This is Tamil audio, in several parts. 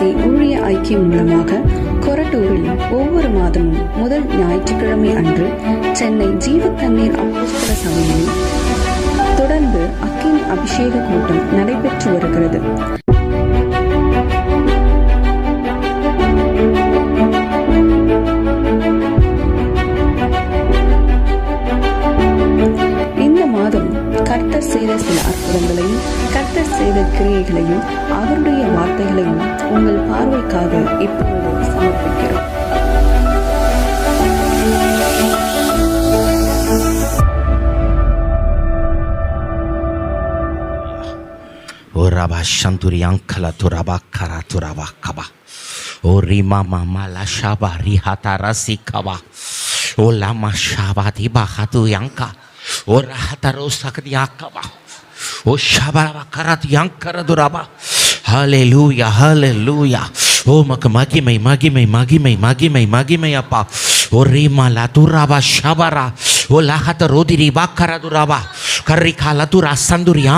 IPC ஊழிய ஐக்கியம் மூலமாக கொரட்டூரில் ஒவ்வொரு மாதமும் முதல் ஞாயிற்றுக்கிழமை அன்று சென்னை ஜீவ தண்ணீர் அப்போஸ்தல சபையில் தொடர்ந்து அக்கினி அபிஷேக கூட்டம் நடைபெற்று வருகிறது. இந்த மாதம் கர்த்தர் செய்த சில அற்புதங்களையும் கர்த்தர் செய்த கிரியைகளையும் அவருடைய வார்த்தைகளையும் உங்கள் பார்வைக்காக இப்பொழுது சமர்ப்பிக்கிறோம். O raba shanturi ankala turaba kara turaba kaba. O rima mama la shaba rihata rasi kaba. O lama shaba diba hatu yanka. O rahata rosakdi akaba. O shaba karat yankara duraba. Hallelujah, hallelujah. O magimai magimai magimai magimai magimai apa. O rima la turaba shabara. O lahata rodiri bakara duraba. Karika la tura sanduria.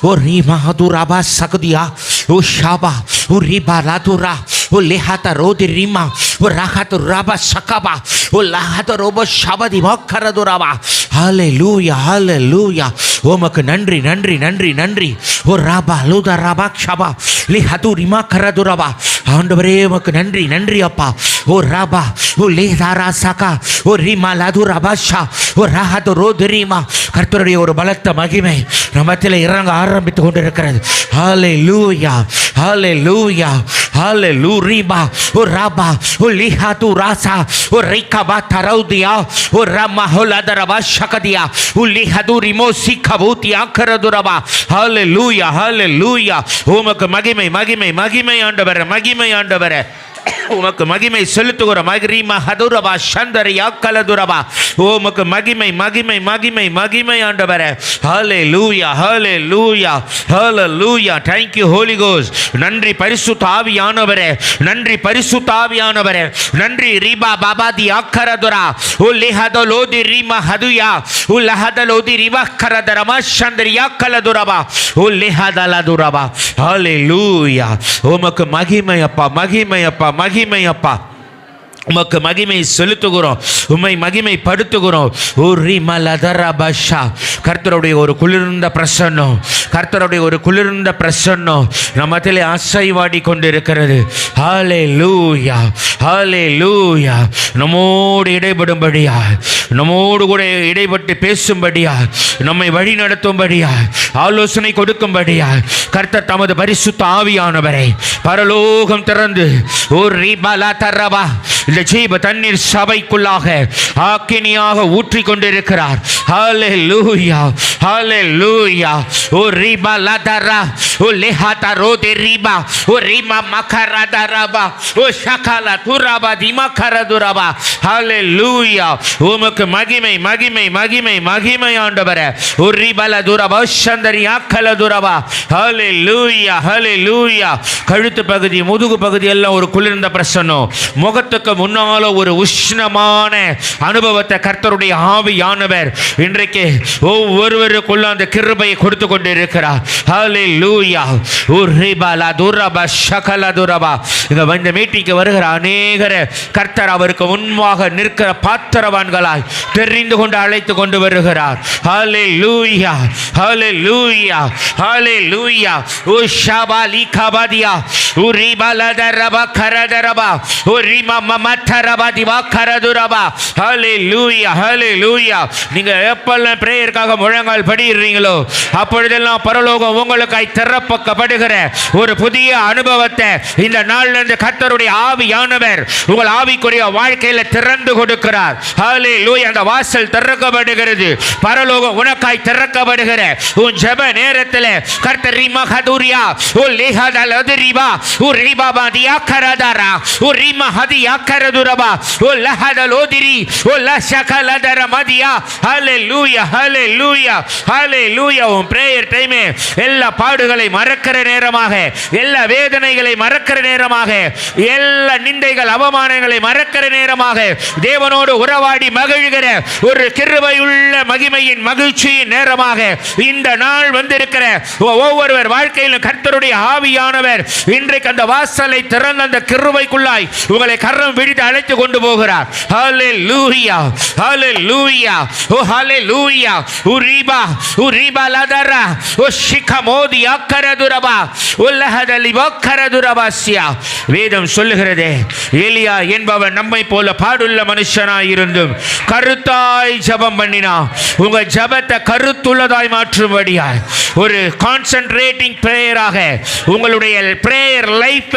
O rima haduraba sakdia. O shaba. O riba la tura. O lehata rodi rima. O rahata raba sakaba. O lahata roba shabadi bakara duraba. Hallelujah, hallelujah. O mak nandri nandri nandri nandri. O raba luda raba shaba. Lehatu rima kara duraba. ஆண்டவரே உமக்கு நன்றி நன்றி அப்பா. ஓ ராபா ஓ லேதாரா சகா ஓ ரீமா லாது ரபாஷா ஓ ராஹது ரோதுரீமா. கர்த்தருடைய ஒரு பலத்த மகிமை நம்மத்தில் இறங்க ஆரம்பித்து கொண்டிருக்கிறது. ஹல்லேலூயா ஹல்லேலூயா ஹல்லேலூரிமா. ஓ ராபா ஓ லிஹாது ராசா ஓ ரைகபா தரௌதியா ஓ ரமா ஹோலாத ரபாஷகதியா ஓ லிஹது ரிமோ சிகபூதியா கரதுரபா. ஹல்லேலூயா ஹல்லேலூயா. உமக்கு மகிமை மகிமை மகிமை ஆண்டவரே மகிமை ஆண்டவரே உமக்கு மகிமை செலுத்துகிறோம். மகிரிமா ஹதுரபா சந்தரியா கலதுரபா. உமக்கு மகிமை மகிமை மகிமை மகிமை ஆண்டவரே. ஹல்லேலூயா ஹல்லேலூயா ஹல்லேலூயா. Thank you Holy Ghost. நன்றி பரிசுத்த ஆவியானவரே நன்றி பரிசுத்த ஆவியானவரே நன்றி. ரிபா பாபா தி அக்கரதுரா ஓ லிஹத லோதி ரிமா ஹதுயா ஓ லஹத லோதி ரிவா கரதரமா சந்தரியா கலதுரபா ஓ லிஹத லதுரபா. ஹல்லேலூயா. உமக்கு மகிமை அப்பா மகிமை அப்பா மகிமை அப்பா. உமக்கு மகிமை செலுத்துகிறோம் உம்மை மகிமை படுத்துகிறோம். கர்த்தருடைய ஒரு குளிர்ந்த பிரசன்னம் கர்த்தருடைய ஒரு குளிர்ந்த பிரசன்னம் நம்மத்திலே அசைவாடி கொண்டிருக்கிறது. ஹல்லேலூயா ஹல்லேலூயா. நம்மோடு இடைபடும்படியா நம்மோடு கூட இடைப்பட்டு பேசும்படியா நம்மை வழி நடத்தும்படியா ஆலோசனை கொடுக்கும்படியா கர்த்தர் தமது பரிசுத்த ஆவியானவரை பரலோகம் திறந்து ஒரு ரீபாலா தரவா இந்த ஜீவ தண்ணீர் சபைக்குள்ளாக ஆக்கினியாக ஊற்றி கொண்டிருக்கிறார். ஹல்லேலூயா ஹல்லேலூயா. ஓ ரிபா லதரா ஓ லெஹாதா ரோதே ரிபா ஓ ரிமா மகரதரபா ஓ ஷகலா துரபா திமா கரதுரபா. ஹல்லேலூயா. உமக்கு மகிமை மகிமை மகிமை மகிமை ஆண்டவரே. ஓ ரிபல துரபா சந்தரி அக்கல துரபா. ஹல்லேலூயா ஹல்லேலூயா. கழுத்து பகுதி முதுகு பகுதி எல்லாம் ஒரு குளிர்ந்த பிரசன்னம். முகத்துக்கு முன்னால ஒரு உஷ்ணமான அனுபவத்தை கர்த்தருடைய ஆவியானவர் இன்றைக்கு ஒவ்வொருவருக்குள்ள அந்த கிருபையை கொடுத்து கொண்டிருக்கிறார். ஹல்லேலூயா. உரிபலா துரபா ஷகல துரபா. இந்த மீட்டிங்க்கு வருகிற அநேகர் கர்த்தர் அவருக்கு முன்பாக நிற்கிற பாத்திரவான்களாய் தெரிந்து கொண்டு அழைத்து கொண்டு வருகிறார். ஹல்லேலூயா ஹல்லேலூயா ஹல்லேலூயா. ஓ ஷபா லிகபாதியா உரிபலா தரபா கரதரபா உரிமா மமதரபா திவா கரதுரபா. ஹல்லேலூயா ஹல்லேலூயா. நீங்க எப்பெல்லாம் பிரேயருக்காக முழங்கால் படிக்கிறீங்களோ அப்பொழுதெல்லாம் பரலோகம் உங்களுக்காய் திறக்கப்படுகிற ஒரு புதிய அனுபவத்தை இந்த நாள்ல இருந்து கர்த்தருடைய ஆவியானவர் உங்கள் ஆவிக்குரிய வாழ்க்கையில திறந்து கொடுக்கிறார். ஹல்லேலூயா. அந்த வாசல் திறக்கப்படுகிறது. பரலோகம் உனக்காய் திறக்கப்படுகிற உன் ஜெப நேரத்தில் கர்த்தர் ரிமா ஹதுரியா ஓ லிஹதல் அதிரிபா ஓ ரிபா பாதியா கரதரா ஓ ரிமா ஹதியா கரதுரபா ஓ லஹதலோதிரி ஓ லஷகலதர மதியா. ஹல்லேலூயா ஹல்லேலூயா ஹல்லேலூயா. உன் பிரேயர் டைம் எல்லா பாடுகளை மறக்கிற நேரமாக, எல்லா வேதனைகளை மறக்கிற நேரமாக, எல்லா நிந்தைகள் அவமானங்களை மறக்கிற நேரமாக, தேவனோடு உறவாடி மகிழ்கிற ஒரு கிருபையுள்ள மகிமையின் மகிழ்ச்சியின் நேரமாக இந்த நாள் வந்திருக்கிற ஒவ்வொருவர் வாழ்க்கையிலும் கர்த்தருடைய ஆவியானவர் இன்றைக்கு அந்த வாசலை திறந்த அந்த கிருபைக்குள்ளாய் உங்களை கரம் விரித்து அழைத்து கொண்டு போகிறார். ஹல்லேலூயா ஹல்லேலூயா ஓ ஹல்லேலூயா. உரிபா உரிபா லதரா ஓ ஷிகமோதி அக்கரதுரபா உல்லஹதலி வக்கரதுரபாசியா. வேதம் சொல்லுகிறது, எலியா என்பவன் நம்மை போல பாடுள்ள மனுஷனாய் இருந்தும் கருத்தாய் ஜெபம் பண்ணினா உங்க ஜெபத்தை கருத்துள்ளதாய் மாற்றும்படியாய் ஒரு கான்சென்ட்ரேட்டிங் பிரேயராக உங்களுடைய பிரேயர் லைஃப்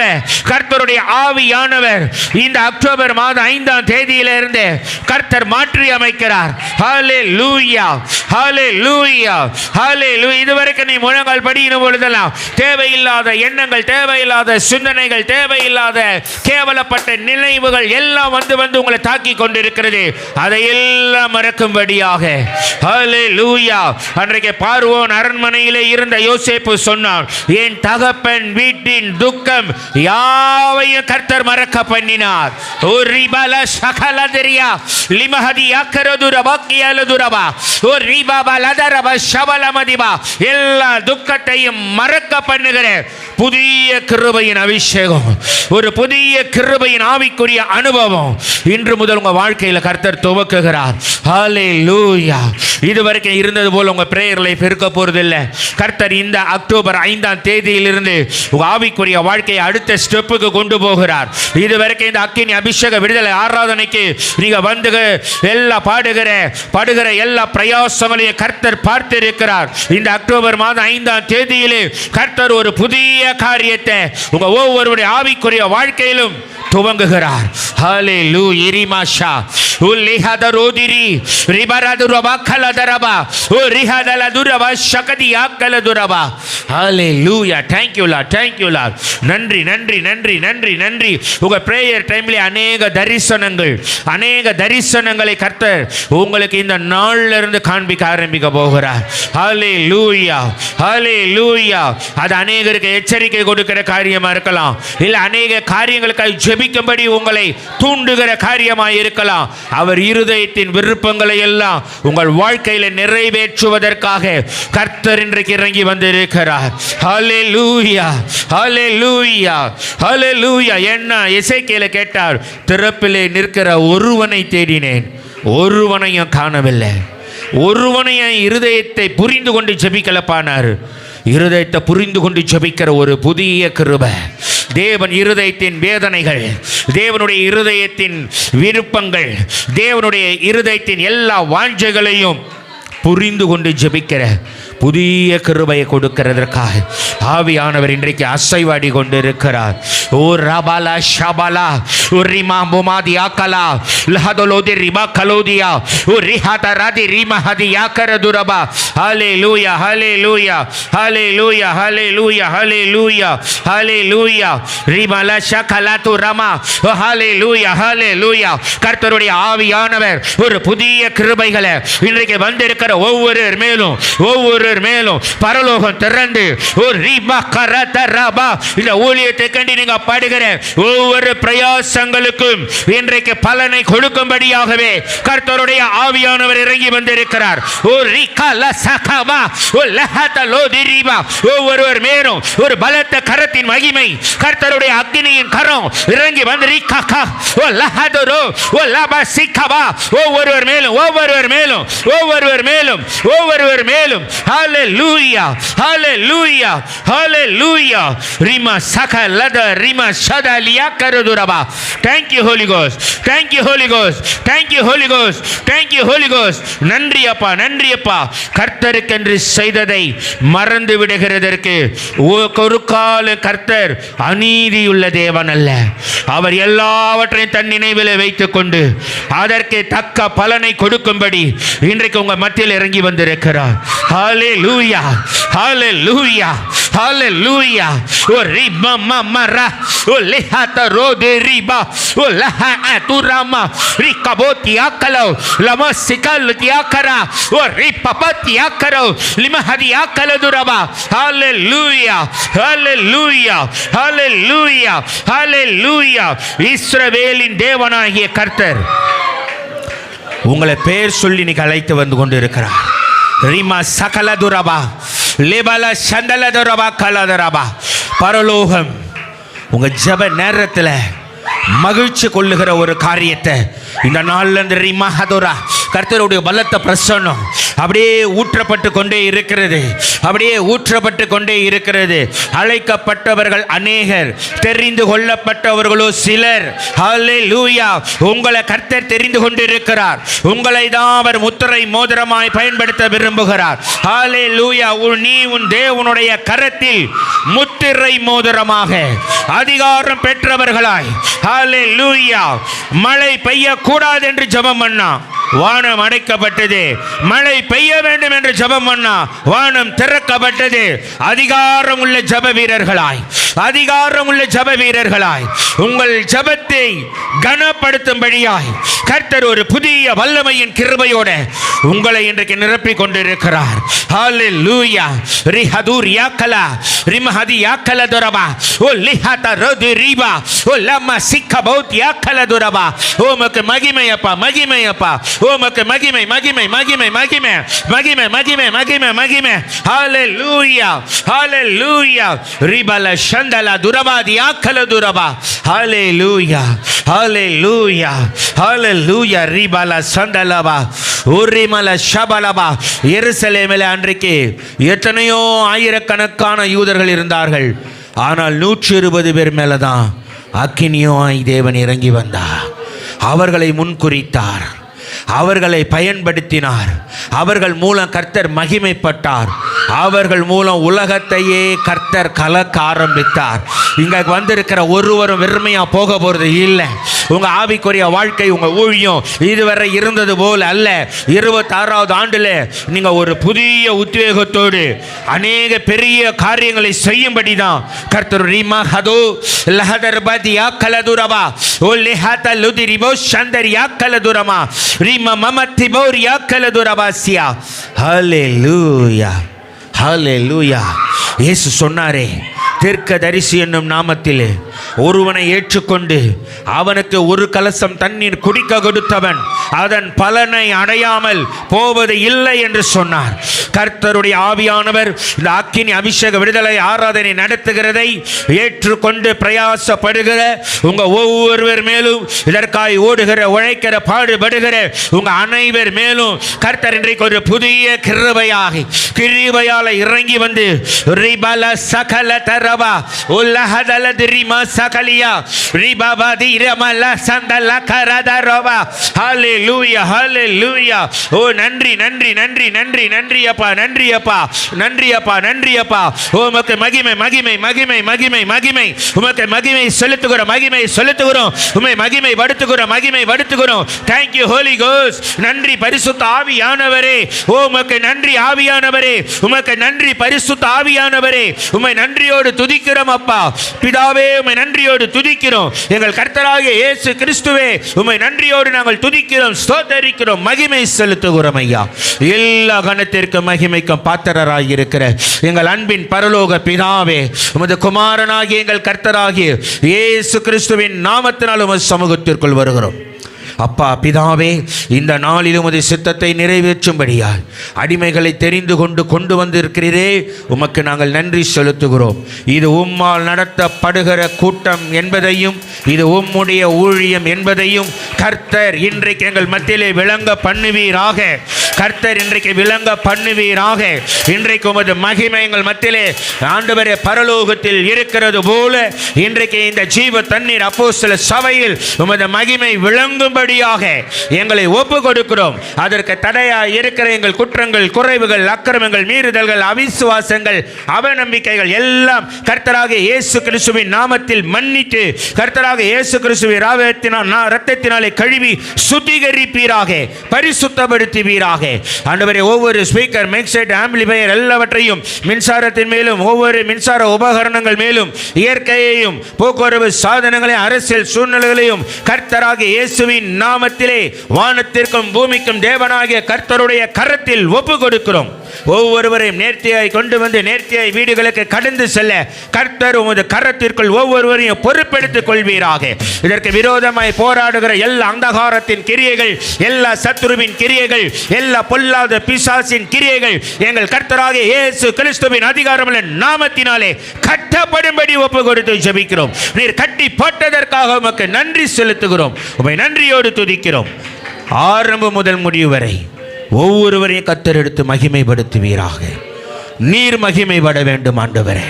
கர்த்தருடைய ஆவியானவர் இந்த அக்டோபர் மாதம் 5ஆம் தேதியிலிருந்து கர்த்தர் மாற்றி அமைக்கிறார். ஹல்லேலூயா ஹல்லேலூயா ஹல்லேலூயா. இதுவரைக்கும் நீ முழங்கால் படிக்கும் பொழுதெல்லாம் தேவையில்லாத எண்ணங்கள், தேவையில்லாத சிந்தனைகள், தேவையில்லாத கேவலப்பட்ட நினைவுகள் எல்லாம் வந்து உங்களை தாக்கி கொண்டிருக்கிறது. அதை எல்லாம் மறக்கும்படியாக ஹல்லேலூயா. அன்றைக்கு பார்வோன் அரண்மனையிலே இருந்த யோசேப்பு சொன்னான், என் தகப்பன் வீட்டின் துக்கம் யாவையும் கர்த்தர் மறக்க பண்ணினார். ஓ ரிபல சகலதரியா லிமஹதி அக்கரதுரபாக்கியலதுரபா ஓ ரிபாபா லதரபா ஷபலமதிபா. எல்லா துக்கத்தையும் மறக்க பண்ணுகிற புதிய கிருபையின் அபிஷேகம், ஒரு புதிய கிருபையின் ஆவிக்குரிய அனுபவம் இன்று முதல் உங்க வாழ்க்கையில் கர்த்தர் துவக்குகிறார். ஹல்லேலூயா. இதுவரைக்கும் இருந்தது போல உங்க பிரேயர் லைஃப் இருக்க போறதில்லை. கர்த்தர் இந்த அக்டோபர் 5ஆம் தேதியிலிருந்து உங்க ஆவிக்குரிய வாழ்க்கையை அடுத்த ஸ்டெப்புக்கு கொண்டு போகிறார். இதுவரைக்கும் இந்த அக்கினி அபிஷேக விடுதலை ஆராதனைக்கு நீங்க வந்து எல்லா பாடுகிற எல்லா பிரயாசங்களையும் கர்த்தர் பார்த்திருக்கிறார். இந்த அக்டோபர் மாதம் 5ஆம் தேதியிலே கர்த்தர் ஒரு புதிய காரியத்தை உங்க ஒவ்வொருவருடைய ஆவிக்குரிய வாழ்க்கையிலும் துவங்குகிறார். ஹல்லேலூயா. இரிமாஷா உல்லிஹதரோதிரி ரிபரதுரபா கலதரபா ஓ ரிஹதலதுரபா ஷகதி ஆக்கலதுரபா. ஹல்லேலூயா. Thank you Lord, thank you Lord. நன்றி நன்றி நன்றி நன்றி நன்றி. உங்க பிரேயர் டைம்ல அநேக தரிசனங்களை கர்த்தர் உங்களுக்கு இந்த நாள்ல இருந்து காண்பிக்க ஆரம்பிக்க போகிறார். ஹல்லேலூயா ஹல்லேலூயா. அது அநேகருக்கு எச்சரிக்கை கொடுக்கிற காரியமா இருக்கலாம், இல்ல அநேக காரியங்களுக்காக ஜெபிக்கும்படி உங்களை தூண்டுகிற காரியமாக இருக்கலாம். அவர் இருதயத்தின் விருப்பங்களை எல்லாம் உங்கள் வாழ்க்கையில நிறைவேற்றுவதற்காக கர்த்தர் இன்றைக்கு இறங்கி வந்திருக்கிறார். ஹல்லேலூயா ஹல்லேலூயா ஹல்லேலூயா. என்ன எசேக்கியேல் கேட்டார், திறப்பிலே நிற்கிற ஒருவனை தேடினேன், ஒருவனையும் காணவில்லை. ஒருவனையும் இருதயத்தை புரிந்து கொண்டு ஜெபிக்கலப்பானார். இருதயத்தை புரிந்து கொண்டு ஜெபிக்கிற ஒரு புதிய கிருபை, தேவன் இருதயத்தின் வேதனைகள், தேவனுடைய இருதயத்தின் விருப்பங்கள், தேவனுடைய இருதயத்தின் எல்லா வாஞ்சைகளையும் புரிந்து கொண்டு ஜெபிக்கிற புதிய கிருபையை கொடுக்கிறதற்காக ஆவியானவர் இன்றைக்கு அசைவாடி கொண்டிருக்கிறார். ஓ ரபாலா ஷபாலா ஓ ரிமா முமாதி ஆக்கலா லஹதலோதி ரிமா கலோதியா ஓ ரிஹதராதி ரிமஹதி யாக்கரதுரபா. ஹல்லேலூயா ஹல்லேலூயா ஹல்லேலூயா ஹல்லேலூயா ஹல்லேலூயா ஹல்லேலூயா. ரிமலா ஷகலாது ரமா ஓ ஹல்லேலூயா ஹல்லேலூயா. கர்த்தருடைய ஆவியானவர் ஒரு புதிய கிருபைகளை இன்றைக்கு வந்திருக்கிற ஒவ்வொருவர் மேலும் பரலோகம் திறந்து ஒரு ரிமா கரதரபா இந்த ஊழியத்தை கண்டு நீங்க பாடுகிற ஒவ்வொரு பிரயாசங்களுக்கும் இன்றைக்கு பலனை கொடுக்கும்படியாகவே கர்த்தருடைய ஆவியானவர் இறங்கி வந்திருக்கிறார். ஓ ரிகல சகபா ஓ லஹதலோதிரிபா. ஒவ்வொருவர் மேலும் ஒரு பலத்த கரத்தின் மகிமை, கர்த்தருடைய அக்கினியின் கரம் இறங்கி வந்து ரிகக ஓ லஹதரோ ஓ லபா சிகபா. ஒவ்வொருவர் மேலும் ஹல்லேலூயா ஹல்லேலூயா ஹல்லேலூயா. ரிமா சகலத ரிமா ஷதலியா கரதுரபா. Thank you Holy Ghost, thank you Holy Ghost, thank you Holy Ghost, thank you Holy Ghost. நன்றி அப்பா, நன்றி அப்பா. கர்த்தருக்கென்று செய்ததை மறந்து விடுகிறதற்கு ஒரு கால கர்த்தர் அநீதியுள்ள தேவன் அல்ல. அவர் எல்லாவற்றையும் தன் நினைவில் வைத்துக் கொண்டு அதற்கு தக்க பலனை கொடுக்கும்படி இன்றைக்கு உங்க மத்தியில் இறங்கி வந்திருக்கிறார். ஹalleluya ஹalleluya ஹalleluya ஓ ரிபா மமரா ஓ லஹாத ரோதே ரிபா ஓ லஹா துராமா ரிகபோத்தியா கலோ லமசிகல் தியாகரா ஓ ரிபபத்தியா கரோ லிமஹதியா கலதுரபா ஹalleluya ஹalleluya ஹalleluya ஹalleluya இஸ்ரவேலின் தேவனாகிய கர்த்தர் உங்களை பேர் சொல்லி நீ அழைத்து வந்து கொண்டு இருக்கிறார். ரிமா சகல துரபா லேபல சந்தல துரபா கலதுரபா. பரலோகம் உங்க ஜெப நேரத்தில் மகிழ்ச்சி கொள்ளுகிற ஒரு காரியத்தை இந்த நாள்ல இருந்து ரிமா ஹதுரா கர்த்தருடைய பலத்த பிரசன்னம் அப்படியே ஊற்றப்பட்டு கொண்டே இருக்கிறது, அப்படியே ஊற்றப்பட்டு கொண்டே இருக்கிறது. அழைக்கப்பட்டவர்கள் அநேகர், தெரிந்து கொள்ளப்பட்டவர்களோ சிலர். ஹல்லேலூயா. உங்களை கர்த்தர் தெரிந்து கொண்டிருக்கிறார். உங்களை தான் அவர் முத்திரை மோதிரமாய் பயன்படுத்த விரும்புகிறார். ஹல்லேலூயா. நீ உன் தேவனுடைய கரத்தில் முத்திரை மோதிரமாக அதிகாரம் பெற்றவர்களாய். ஹல்லேலூயா. மழை பெய்யக்கூடாது என்று ஜெபம் பண்ணா வானம் அடைக்கப்பட்டது. மழை பெய்ய வேண்டும் என்று ஜெபம் பண்ணா வானம் திறக்கப்பட்டது. அதிகாரம் உள்ள ஜெப வீரர்களாய், அதிகாரம் உள்ள ஜெப வீரர்களாய், உங்கள் ஜெபத்தை கனப்படுத்தும்படியாய் கர்த்தர் ஒரு புதிய வல்லமையின் கிருபையோட உங்களை இன்றைக்கு நிரப்பிக் கொண்டிருக்கிறார். ஹல்லேலூயா. ரிஹதுர் யாக்கலா ரிமஹதி யாக்கல துரபா ஓ லிஹத ரோதி ரிபா ஓ லம்ம சிக்கபௌத் யாக்கல துரபா. உமக்கு மகிமை அப்பா, மகிமை அப்பா. உமக்கு மகிமை, மகிமை, மகிமை, மகிமை, மகிமை, மகிமை, மகிமை, மகிமை. ஹல்லேலூயா ஹல்லேலூயா. ரிபல சந்தல துரபாதி யாக்கல துரபா. ஹல்லேலூயா ஹல்லேலூயா ஹல்லேலூயா. ரிபல சந்தலபா உரிமல ஷபலபா. எருசலேமில் அன்றைக்கு எத்தனையோ ஆயிரக்கணக்கான யூதர்கள் இருந்தார்கள். ஆனால் 120 பேர் மேலதான் அக்கினியாய் தேவன் இறங்கி வந்தார். அவர்களை முன்குறித்தார், அவர்களை பயன்படுத்தினார். அவர்கள் மூலம் கர்த்தர் மகிமைப்பட்டார். அவர்கள் மூலம் உலகத்தையே கர்த்தர் கலக்க ஆரம்பித்தார். இங்க வந்திருக்கிற ஒருவரும் வெறுமையா போக போறது இல்லை. உங்க ஆவிக்குரிய வாழ்க்கை, உங்க ஊழியம் இதுவரை இருந்தது போல அல்ல. 26வது ஆண்டுல நீங்க ஒரு புதிய உத்வேகத்தோடு அநேக பெரிய காரியங்களை செய்யும்படிதான் கர்த்தர் ரீமா ஹதோ லஹதர்பதியா கலதுரபா ஓ லிஹத லுதிரிபோ சந்தரியா கலதுரமா ரீமா மமத்திபோரியா கலதுரபாசியா. ஹல்லேலூயா ஹல்லேலூயா. இயேசு சொன்னாரே, தீர்க்கதரிசி என்னும் நாமத்திலே ஒருவனை ஏற்றுக்கொண்டு அவனுக்கு ஒரு கலசம் தண்ணீர் குடிக்க கொடுத்தவன் அதன் பலனை அடையாமல் போவது இல்லை என்று சொன்னார். கர்த்தருடைய ஆவியானவர் இந்த அக்கினி அபிஷேக விடுதலை ஆராதனை நடத்துகிறதை ஏற்றுக்கொண்டு பிரயாசப்படுகிற உங்க ஒவ்வொருவர் மேலும், இதற்காய் ஓடுகிற, உழைக்கிற, பாடுபடுகிற உங்க அனைவர் மேலும் கர்த்தர் இன்றைக்கு ஒரு புதிய கிருபையால இறங்கி வந்து ரிபல சகல தரபா உல்லஹதல திரிமா சகலியா ரிபாபா திரமல சந்தல கரதரபா. ஹல்லேலூயா ஹல்லேலூயா. ஓ நன்றி நன்றி நன்றி நன்றி நன்றி அப்பா, நன்றி அப்பா, நன்றி அப்பா, நன்றி அப்பா. உமக்கு மகிமை மகிமை மகிமை மகிமை மகிமை. உமக்கு மகிமை செலுத்துகிறோம், மகிமை செலுத்துகிறோம், உம்மை மகிமை படுத்துகிறோம், மகிமை படுத்துகிறோம். Thank you holy ghost. நன்றி பரிசுத்த ஆவியானவரே. உமக்கு நன்றி ஆவியானவரே. உமக்கு நன்றி பரிசுத்த ஆவியானவரே. உம்மை நன்றியோடு துதிக்கிறோம் அப்பா. பிதாவே உம்மை நன்றியோடு துதிக்கிறோம். எங்கள் கர்த்தராகிய இயேசு கிறிஸ்துவே உம்மை நன்றியோடு நாங்கள் துதிக்கிறோம், ஸ்தோத்தரிக்கிறோம், மகிமை செலுத்துகிறோம் ஐயா. எல்லா கணத்திற்கும் மகிமைக்கும் பாத்திரராய் இருக்கிற எங்கள் அன்பின் பரலோக பிதாவே, உமது குமாரனாகிய எங்கள் கர்த்தராகிய இயேசு கிறிஸ்துவின் நாமத்தினால் உமது சமூகத்திற்குள் வருகிறோம். அப்பா பிதாவே, இந்த நாளில் உமது சித்தத்தை நிறைவேற்றும்படியாய் அடிமைகளை தெரிந்து கொண்டு வந்திருக்கிறீரே, உமக்கு நாங்கள் நன்றி செலுத்துகிறோம். இது உம்மால் நடத்தப்படுகிற கூட்டம் என்பதையும், இது உம்முடைய ஊழியம் என்பதையும் கர்த்தர் இன்றைக்கு எங்கள் மத்தியிலே விளங்க பண்ணுவீராக. கர்த்தர் இன்றைக்கு விளங்க பண்ணுவீராக. இன்றைக்கு உமது மகிமை எங்கள் மத்தியிலே ஆண்டவரே பரலோகத்தில் இருக்கிறது போல இன்றைக்கு இந்த ஜீவ தண்ணீர் அப்போஸ்தல சபையில் உமது மகிமை விளங்கும்படி வாழும்படியாக எங்களை ஒப்பு கொடுக்கிறோம். அதற்கு தடையாய் இருக்கிற எங்கள் குற்றங்கள், குறைவுகள், அக்கிரமங்கள், மீறுதல்கள், அவிசுவாசங்கள், அவநம்பிக்கைகள் எல்லாம் கர்த்தராகிய இயேசு கிறிஸ்துவின் நாமத்தில் மன்னித்து கர்த்தராகிய இயேசு கிறிஸ்துவின் இரத்தத்தினாலே கழுவி சுத்திகரிப்பீராக, பரிசுத்தப்படுத்துவீராக. ஆண்டவரே, ஒவ்வொரு ஸ்பீக்கர், மைக் செட், ஆம்பிளிஃபையர் எல்லாவற்றையும் மின்சாரத்தின் மேலும், ஒவ்வொரு மின்சார உபகரணங்கள் மேலும், இயற்கையையும், போக்குவரத்து சாதனங்களையும், அரசியல் சூழ்நிலைகளையும் கர்த்தராகிய இயேசுவின் நாமத்திலே வானத்திற்கும் பூமிக்கும் தேவனாகிய கர்த்தருடைய கரத்தில் ஒப்பு கொடுக்கிறோம். ஒவ்வொருவரையும் நேர்த்தியாய் கொண்டு வந்து நேர்த்தியாய் வீடுகளுக்கு கடந்து செல்ல கர்த்தர் உமது கரத்திற்குள் ஒவ்வொருவரையும் பொறுப்பெடுத்துக் கொள்வீராக. இதற்கு விரோதமாய் போராடுகிற எல்லா அந்தகாரத்தின் கிரியைகள், எல்லா சத்துருவின் கிரியைகள், எல்லா பொல்லாத பிசாசின் கிரியைகள் எங்கள் கர்த்தராகிய இயேசு கிறிஸ்துவின் அதிகாரமுள்ள நாமத்தினாலே கட்டப்படும்படி ஒப்பு கொடுத்து ஜெபிக்கிறோம். நீர் கட்டி போட்டதற்காக உமக்கு நன்றி செலுத்துகிறோம். உம்மை நன்றியோடு துதிக்கிறோம். ஆரம்பம் முதல் முடிவு வரை ஒவ்வொருவரையும் கர்த்தர் எடுத்து மகிமைப்படுத்துவீராக. நீர் மகிமைப்பட வேண்டும் ஆண்டவரே.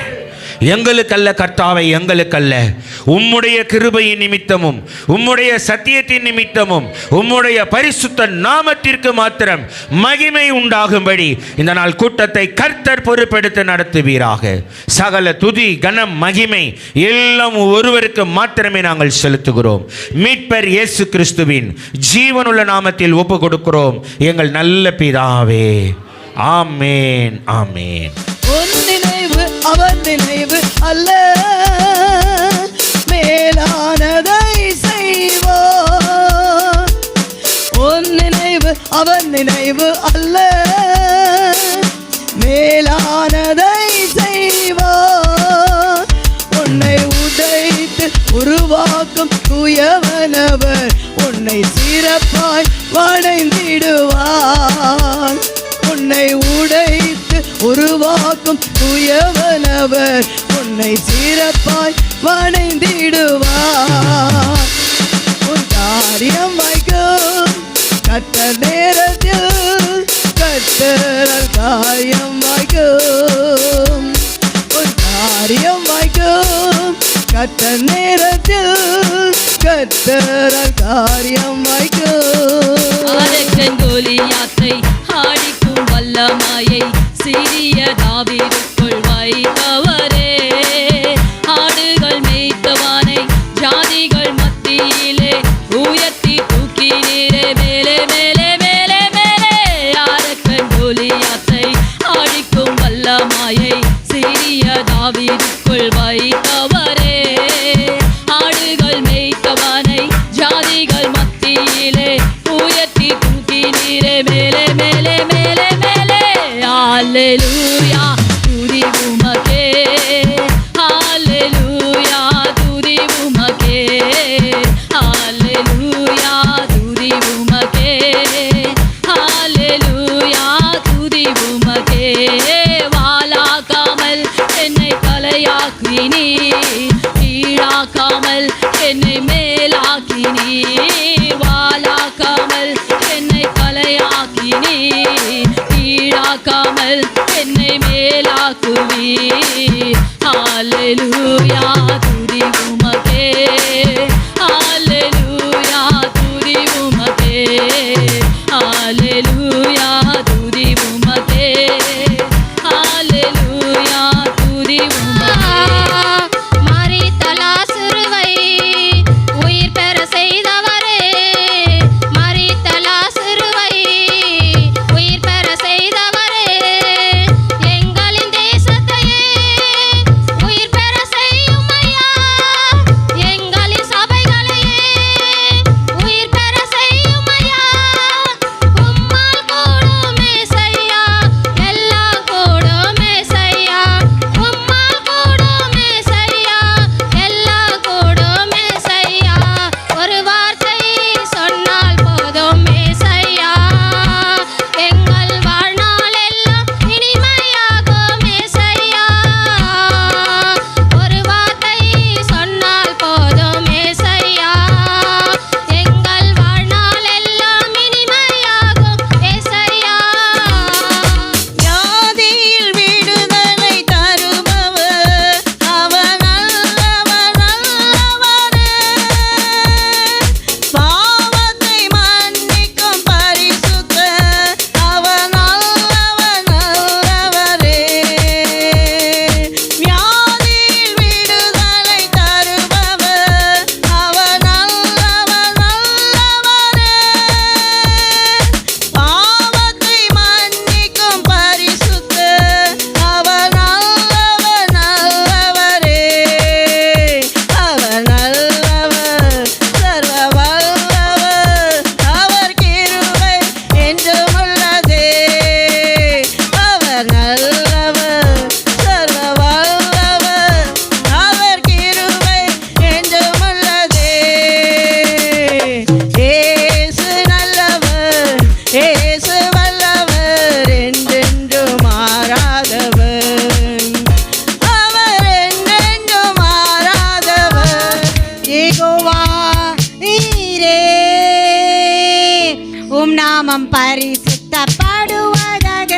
எங்களுக்கல்ல கர்த்தாவை, எங்களுக்கல்ல, உம்முடைய கிருபையின் நிமித்தமும் உம்முடைய சத்தியத்தின் நிமித்தமும் உம்முடைய பரிசுத்த நாமத்திற்கு மாத்திரம் மகிமை உண்டாகும்படி இந்த நாள் கூட்டத்தை கர்த்தர் பொறுப்பெடுத்து நடத்துவீராக. சகல துதி, கனம், மகிமை எல்லாம் ஒருவருக்கு மாத்திரமே நாங்கள் செலுத்துகிறோம். மீட்பர் இயேசு கிறிஸ்துவின் ஜீவனுள்ள நாமத்தில் ஒப்பு கொடுக்கிறோம் எங்கள் நல்ல பிதாவே. ஆமேன், ஆமேன். அவன் நினைவு அல்ல, மேலானதை செய்வான். உன் நினைவு அவன் நினைவு அல்ல, மேலானதை செய்வான். உன்னை உடைத்து உருவாக்கும் தூயவனவர் உன்னை சிறப்பாய் வணைந்திடுவான். உன்னை உடைத்து உருவாக்கும் தூயவனவர் உன்னை சிறப்பாய் வணைந்திடுவார். உன் காரியம் வைக்கும் கர்த்தர் நேரத்தில் கர்த்தரால் காரியம் வைக்கும். உன் காரியம் வைக்கும் கர்த்தர் நேரத்தில் கர்த்தரால் காரியம் வைக்கும். கோலியாத்தை ஆடிக்கும் வல்லமாயை சிறிய தாவீதுக்குள் வைத்தவரே, ஆடுகள் மேய்த்தவானை ஜாதிகள் மத்தியிலே உயர்த்தி தூக்கினீரே, மேலே மேலே மேலே மேலே. அரக்கன் கோலியாத்தை ஆடிக்கும் வல்லமாயை சிறிய தாவீதுக்குள் வைத்தவரே, ஆடுகள் மேய்த்தவானை ஜாதிகள் மத்தியிலே உயர்த்தி தூக்கினீரே, மேலே மேலே மேலே மேலே. ஹல்லேலூயா, துதி உமக்கே. ஹல்லேலூயா, துதி உமக்கே. ஹல்லேலூயா, துதி உமக்கே. ஹல்லேலூயா, துதி உமக்கே. வாளாக்காமல் என்னை தலையாக்கினீர், கீழாக்காமல் என்னை மேலாக்கினீர். வாளாக்காமல் என்னை தலையாக்கினீர், கீழாக்காமல் என்னை மேலாக்குவீர். ஹல்லேலூயா, துதி உமக்கே. ஹல்லேலூயா, துதி உமக்கே. ஹல்லேலூயா, துதி உமக்கே. ஹல்லேலூயா, துதி உமக்கே. எல்லா கர்த்தர் நல்லவர், சர்வ வல்லவர், அவர் கிருபை என்றும் உள்ளதே. இயேசு நல்லவர், இயேசு வல்லவர், என்றென்றும் மாறாதவர், அவர் என்றென்றும் மாறாதவர். யெகோவா நீரே, உம் நாமம் பரிசுத்தப்படுவதாக.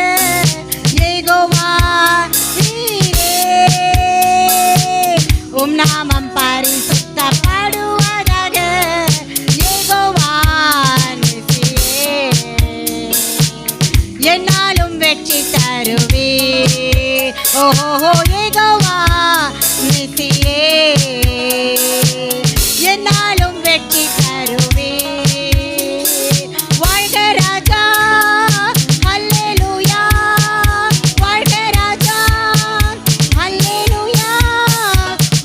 யெகோவா நீரே, உம் நாமம் பரிசுத்தப்படுவதாக. யெகோவா நீரே, என்னாலும் வெற்றி தருவே. ஓஹோ யெகோவா நீரே, என்னாலும் வெற்றி தருவே. வாழ்க ராஜா, அல்லேலூயா, வாழ்க ராஜா, அல்லேலூயா,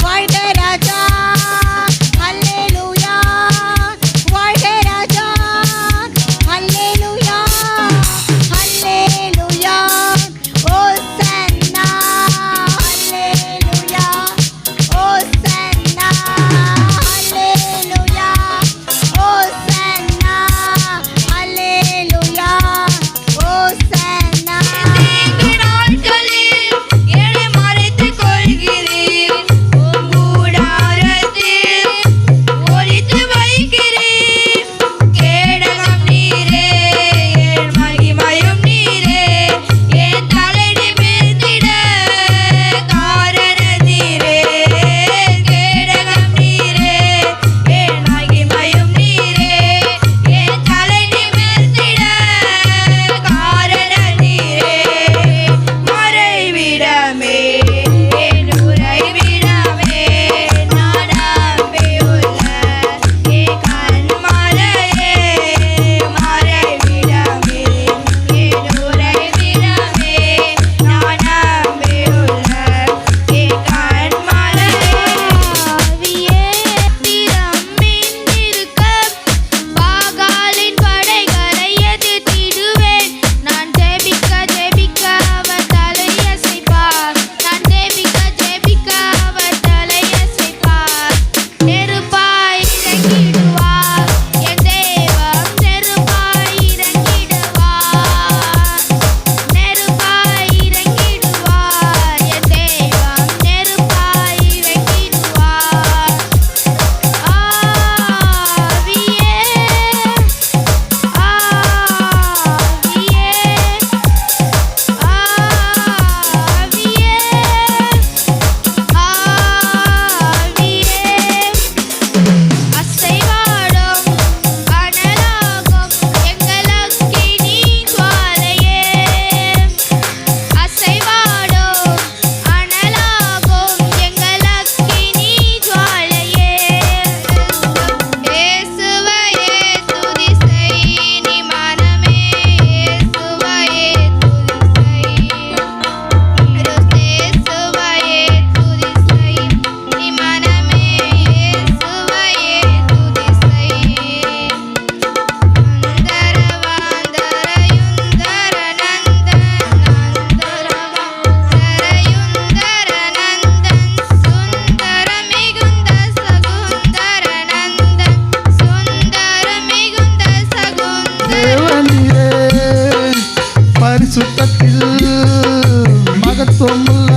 வாழ்க ராஜா, அல்லேலூயா, வாழ்க ராஜா, அல்லேலூயா, அல்லேலூயா, ஓசன்னா, அல்லேலூயா, ஓசன்னா, அல்லேலூயா, ஓசன்னா, அல்லேலூயா, ஓசன்னா. தீங்கு நாட்களில் என்னை மறைத்துக் கொள்கிறீர், உம் கூடாரத்தில் ஒளித்து வைக்கிறீர். கேடகம் நீரே, என் மகிமையும் நீரே, என் தலை நிமிர்ந்திட காரணம் நீரே. கேடகம் நீரே, என் மகிமையும் நீரே, என் தலை நிமிர்ந்திட காரணம் நீரே. மறைவிடமே, என் உறைவிடமே, நான் நம்பியுள்ள என் கன்மலையே. மறைவிடமே, என் உறைவிடமே, நான் நம்பியுள்ள என் கன்மலையே. ஆவியே திறமின்றிருக்க, பாகாலின் படைகளை எதிர்த்திடுவேன். நான் ஜெபிக்க ஜெபிக்க அவர் தலையசைப்பார், நான் ஜெபிக்க ஜெபிக்க அவர் தலையசைப்பார். நெருப்பாய் இறங்கிடுவார் என் தேவன், நெருப்பாய் இறங்கிடுவார், நெருப்பாய் இறங்கிடுவார் என் தேவன், நெருப்பாய் இறங்கிடுவார். ஆவியே, ஆவியே, ஆவியே, ஆவியே, அசைவாடும் அனலாகும் எங்கள் அக்கினி ஜுவாலையே. அசைவாடும் அனலாகும் எங்கள் அக்கினி ஜுவாலையே. இயேசுவையே துதி செய் நீ மனமே, இயேசுவையே துதி செய். இயேசுவையே துதி செய் நீ மனமே, இயேசுவையே துதி செய். தேவனீரே, பரிசுத்தத்தில் மகத்துவமுள்ள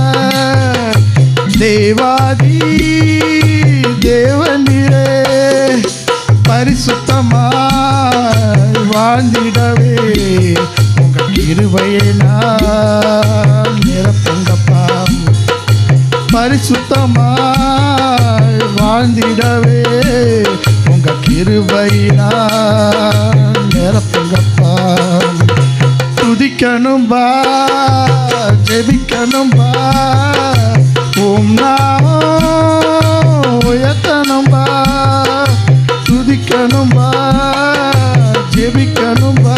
தேவாதி தேவனீரே, பரிசுத்தமாய் வாழ்ந்திடவே உங்க கிருபையை நான் நிரப்புங்கப்பா. பரிசுத்தமாய் வாழ்ந்திடவே உங்க கிருபையை நான் நிரப்புங்கப்பா. துதிக்கணும்பா, ஜெபிக்கணும்பா, உம் நாமம் உயர்த்தணும்பா. துதிக்கணும்பா, ஜெபிக்கணும்பா,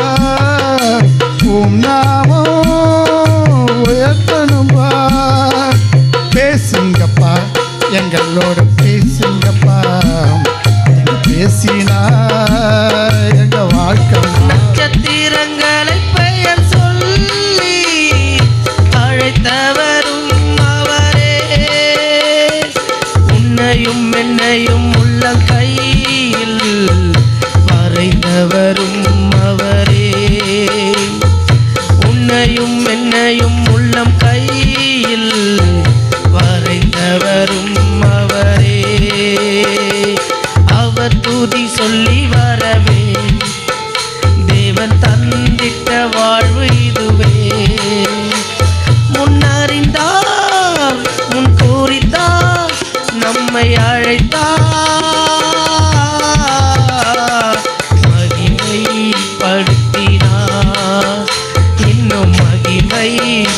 உம் நாமம் உயர்த்தணும்பா. பேசுங்கப்பா, எங்களோட பேசுங்கப்பா. பேசினா எங்க வாழ்க்கை நட்சத்திரங்களை பெயர் சொல்லி படைத்தவரும் அவரே. உன்னையும் என்னையும் உள்ள கையில் வரைந்தவரும் அவரே. உன்னையும் என்னையும் உள்ளம் கையில் வரைந்தவரும் அவரே. அவர் துதி சொல்லி வரவே தேவன் தந்திட்ட வாழ்வு இதுவே. முன்னறிந்தார் முன் கூறித்தார் நம்மை அழைத்தார். மகிமைப்படுத்தினார் இன்னும் மகிமைப்படுத்துவார்.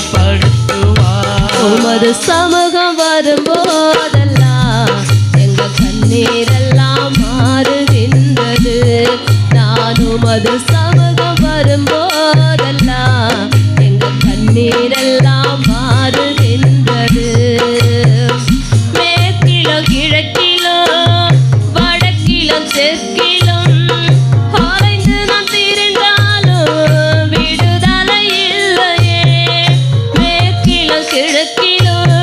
உமது சமூகம் வரும்போதெல்லாம் எங்க கண்ணீரெல்லாம் மாறுகின்றது. நான் உமது சமூகம் வரும்போதெல்லாம் எங்க கண்ணீரெல்லாம் மாறுகின்றது. மேற்கிலும் கிழக்கிலும் வடக்கிலும் தெற்கிலும் அலைந்து நாம் திரிந்தாலும் விடுதலை இல்லையே. மேற்கிலும் கிழக்கிலும்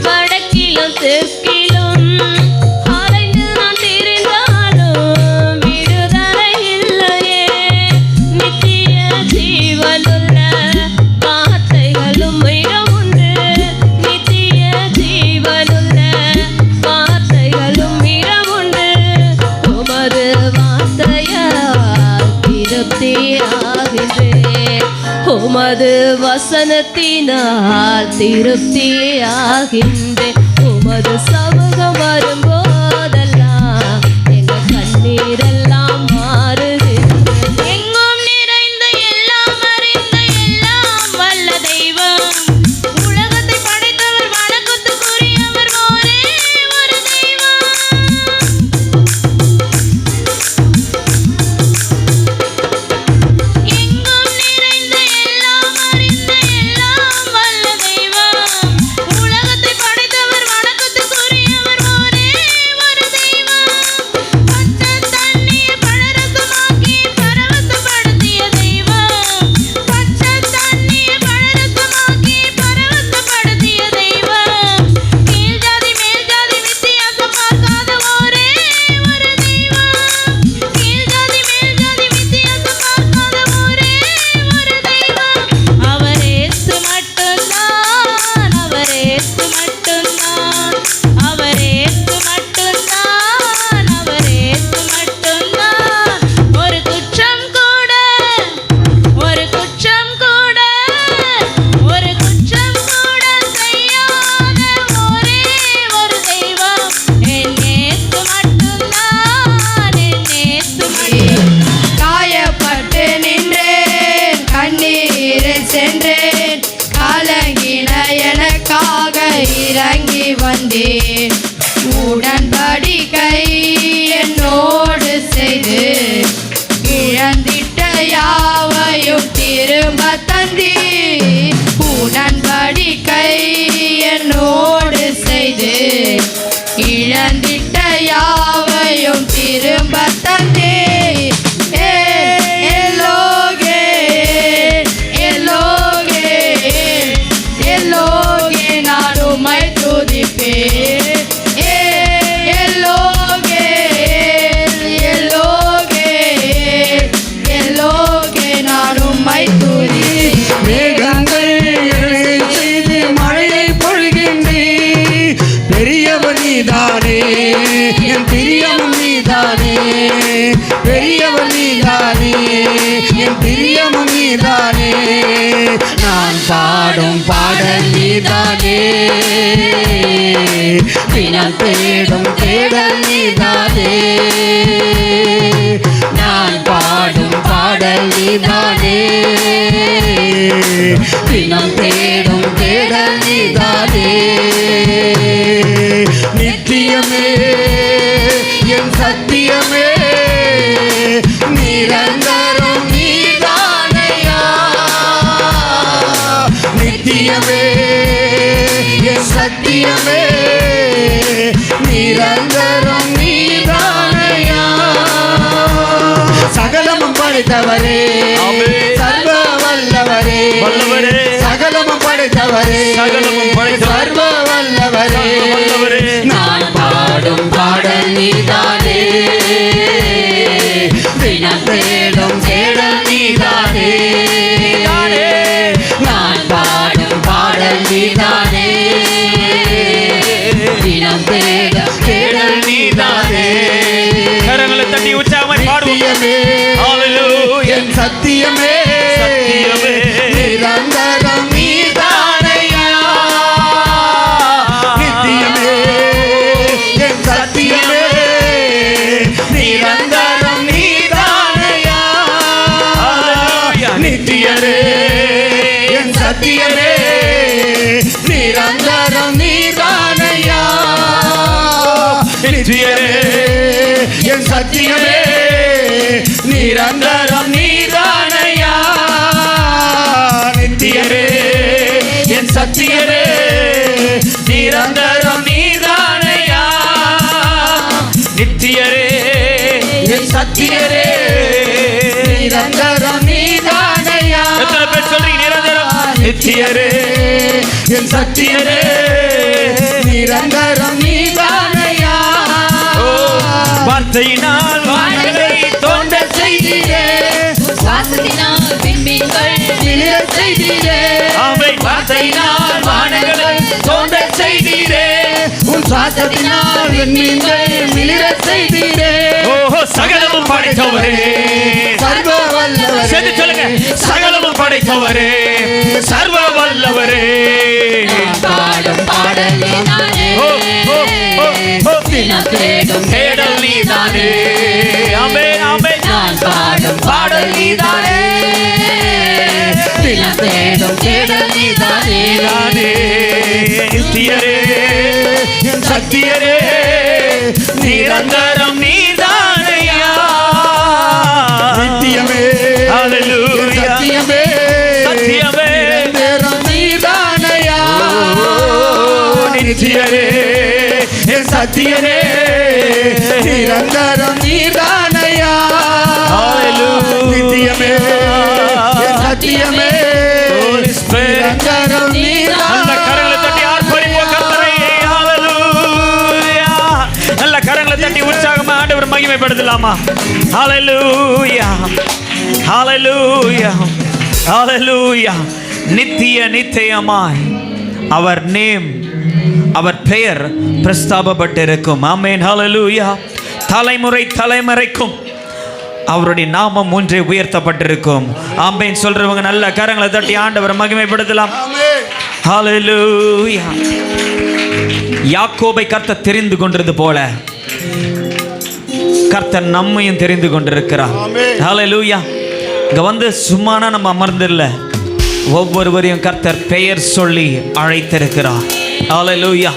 வடக்கிலும் தெற்கிலும் அலைந்து நாம் திரிந்தாலும் விடுதலை இல்லையே. நித்திய ஜீவனுள்ள வார்த்தைகளும் உண்டு. நித்திய ஜீவனுள்ள வார்த்தைகளும் உண்டு. உமது வார்த்தையால் திருப்தியாகின்றேன். உமது வசனத்தினால் திருப்தியாகின்றேன். உமது சமூகம் வரும்போதெல்லாம் எங்க கண்ணீரெல்லாம் மாறுகின்றது. எங்கும் நிறைந்த எல்லாம் அறிந்த எல்லாம் வல்ல தெய்வம், உலகத்தை படைத்தவர் வணக்கத்துக்குரியவர் ஒரே ஒரு தெய்வம். எங்கும் நிறைந்த எல்லாம் அறிந்த எல்லாம் வல்ல தெய்வம், உலகத்தை படைத்தவர் வணக்கத்துக்குரியவர் ஒரே ஒரு தெய்வம். பச்சை தண்ணியை பழரசமாக்கி பரவசப்படுத்திய தெய்வம். பச்சை தண்ணியை பழரசமாக்கி பரவசப்படுத்திய தெய்வம். கீழ் ஜாதி மேல் ஜாதி வித்தியாசம் பார்க்காத ஒரே ஒரு தெய்வம். கீழ் ஜாதி மேல் ஜாதி வித்தியாசம் பார்க்காத ஒரே ஒரு தெய்வம். அவர் இயேசு மட்டும்தான். அவர் இயேசு மட்டும்தான். அவர் இயேசு மட்டும்தான். அவர் இயேசு மட்டும்தான். ஒரு குற்றம் கூட ஒரு குற்றம் கூட ஒரு குற்றம் கூட செய்யாத ஒரே ஒரு தெய்வம். என் இயேசு மட்டும்தான். என் இயேசு மட்டும்தான். காயப்பட்டு நின்றேன், கண்ணீரில் சென்றேன், கலங்கின எனக்காக இறங்கி வந்தேன். உடன்படிக்கை என்னோடு செய்து இழந்திட்ட யாவையும் திரும்ப தந்தீர். உடன்படிக்கை என்னோடு செய்து இழந்திட்ட யாவையும் திரும்ப தந்தீர். எல்லோகே எல்லோகே எல்லோகே நான் உம்மை துதிப்பேன். எல்லோகே எல்லோகே எல்லோகே நான் உம்மை துதிப்பேன். மேகங்கள் செய்து மழையை பொழிகின்றீர். பெரியவர் நீதானே, என் பிரியமும் நீதானே. பெரியவர் நீதானே, என் பிரியமும் நீதானே. நான் பாடும் பாடல் நீதானே, தினம் தேடும் தேடல் நீதானே. நான் பாடும் பாடல் நீதானே, தினம் தேடும் தேடல் நீதானே. நித்தியமே என் சத்தியமே, நிரந்தரம் நீதானையா. நித்தியமே என் சத்தியமே, நிரந்தரம் நீதானையா. சகலமும் படைத்தவரே, சர்வ வல்லவரே, சகலமும் படைத்தவரே, படைத்தவரே சகலமும் படைத்தவரே சர்வ வல்லவரே நான் பாடும் பாடல் நீதானே தினம் தேடும் தேடல் நீதானே நான் பாடும் பாடல் நீதானே தினம் தேடும் தேடல் நீதானே கரங்களை தட்டி உற்சாகமாய் பாடுவோம். ஹalleluya என் சத்தியமே சத்தியமே நிரந்தரம் நீதானையா நித்தியமே என் சத்தியமே நிரந்தரம் நீதானையா நித்தியமே என் சத்தியமே நிரந்தரம் நீதானையா நித்தியமே என் சத்தியமே நிரந்தரம் நீதானையா நித்தியமே என் சத்தியமே நிரந்தரம் நீதானையா நித்தியரே என் சத்தியமே நிரந்தரம் நீதானையா எத்தனை பேர் சொல்றீங்க நிரந்தரம்? நித்தியரே என் சத்தியமே நிரந்தரம் நீதானையா வார்த்தையினால் வானங்களை தோன்ற செய்தியே சுவாசத்தினால் விண்மீன்கள் நில செய்தியே ஆமை வார்த்தையினால் வானங்களை தோன்ற செய்தியே உன் சுவாசத்தினால் விண்மீன்கள் மிளிர செய்தியே ஓஹோ சகலமும் படைத்தவரே சர்வ வல்லவரே சேர்ந்து சொல்லுங்க சகலமும் படைத்தவரே சர்வ வல்லவரே பாடும் பாடல் நீதானே ஓ ஓ ஓ ஓ தினம் தேடும் தேடல் நீதானே ஆமே ஆமே நான் பாடும் பாடல் நீதானே தினம் தேடும் தேடல் நீதானே நீதானே நித்தியரே என் சத்தியரே நிரந்தரம் நீதானையா நித்தியமே ஹalleluya சத்தியமே சத்தியமே நிரந்தரம் நீதானையா நித்தியரே என் சத்தியமே நிரந்தரம் நீதானையா Hallelujah. நித்தியமே என் சத்தியமே Holy Spirit. நிரந்தரம் நல்ல கரங்களை தட்டி ஆர்ப்பரிப்போம் கர்த்தரை. Hallelujah. நல்ல கரங்களை தட்டி உற்சாகமா ஆண்டவர் மகிமைப்படுத்தலாமா? Hallelujah. Hallelujah. Hallelujah. நித்தியமாய் அவர் நேம் அவர் பெயர் பிரஸ்தாபப்பட்டிருக்கும். ஆமென். ஹalleluya. தலைமுறைக்கும் அவருடைய நாமம் ஒன்றே உயர்த்தப்பட்டிருக்கும். ஆமென் சொல்றவங்க நல்ல கரங்களை தட்டி ஆண்டவரை மகிமைப்படுத்தலாம். ஹalleluya. யாக்கோபை கர்த்தர் தெரிந்து கொண்டது போல கர்த்தர் நம்மையும் தெரிந்து கொண்டிருக்கிறார். ஹalleluya. இங்க வந்து சும்மானா நம்ம அமர்ந்தில்ல, ஒவ்வொருவரையும் கர்த்தர் பெயர் சொல்லி அழைத்திருக்கிறார். ஹalleluya.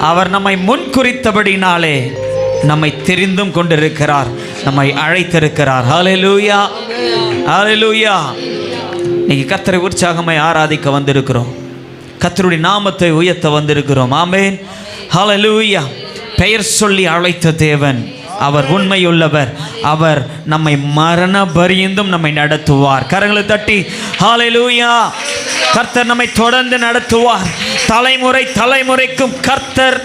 அவர் நம்மை முன்குறித்தபடினாலே நம்மை தெரிந்தும் கொண்டிருக்கிறார், நம்மை அழைத்திருக்கிறார். ஹalleluya. ஹalleluya. நீங்க கர்த்தரை உற்சாகமாய் ஆராதிக்க வந்திருக்கிறோம், கர்த்தருடைய நாமத்தை உயர்த்த வந்திருக்கிறோம். ஆமென். ஹalleluya. பெயர் சொல்லி அழைத்த தேவன் அவர் உண்மையுள்ளவர். அவர் நம்மை மரண பரியந்தம் நம்மை நடத்துவார். கரங்களை தட்டி ஹalleluya. கர்த்தர் நம்மை தொடர்ந்து நடத்துவார். தலைமுறைக்கும் கர்த்தர்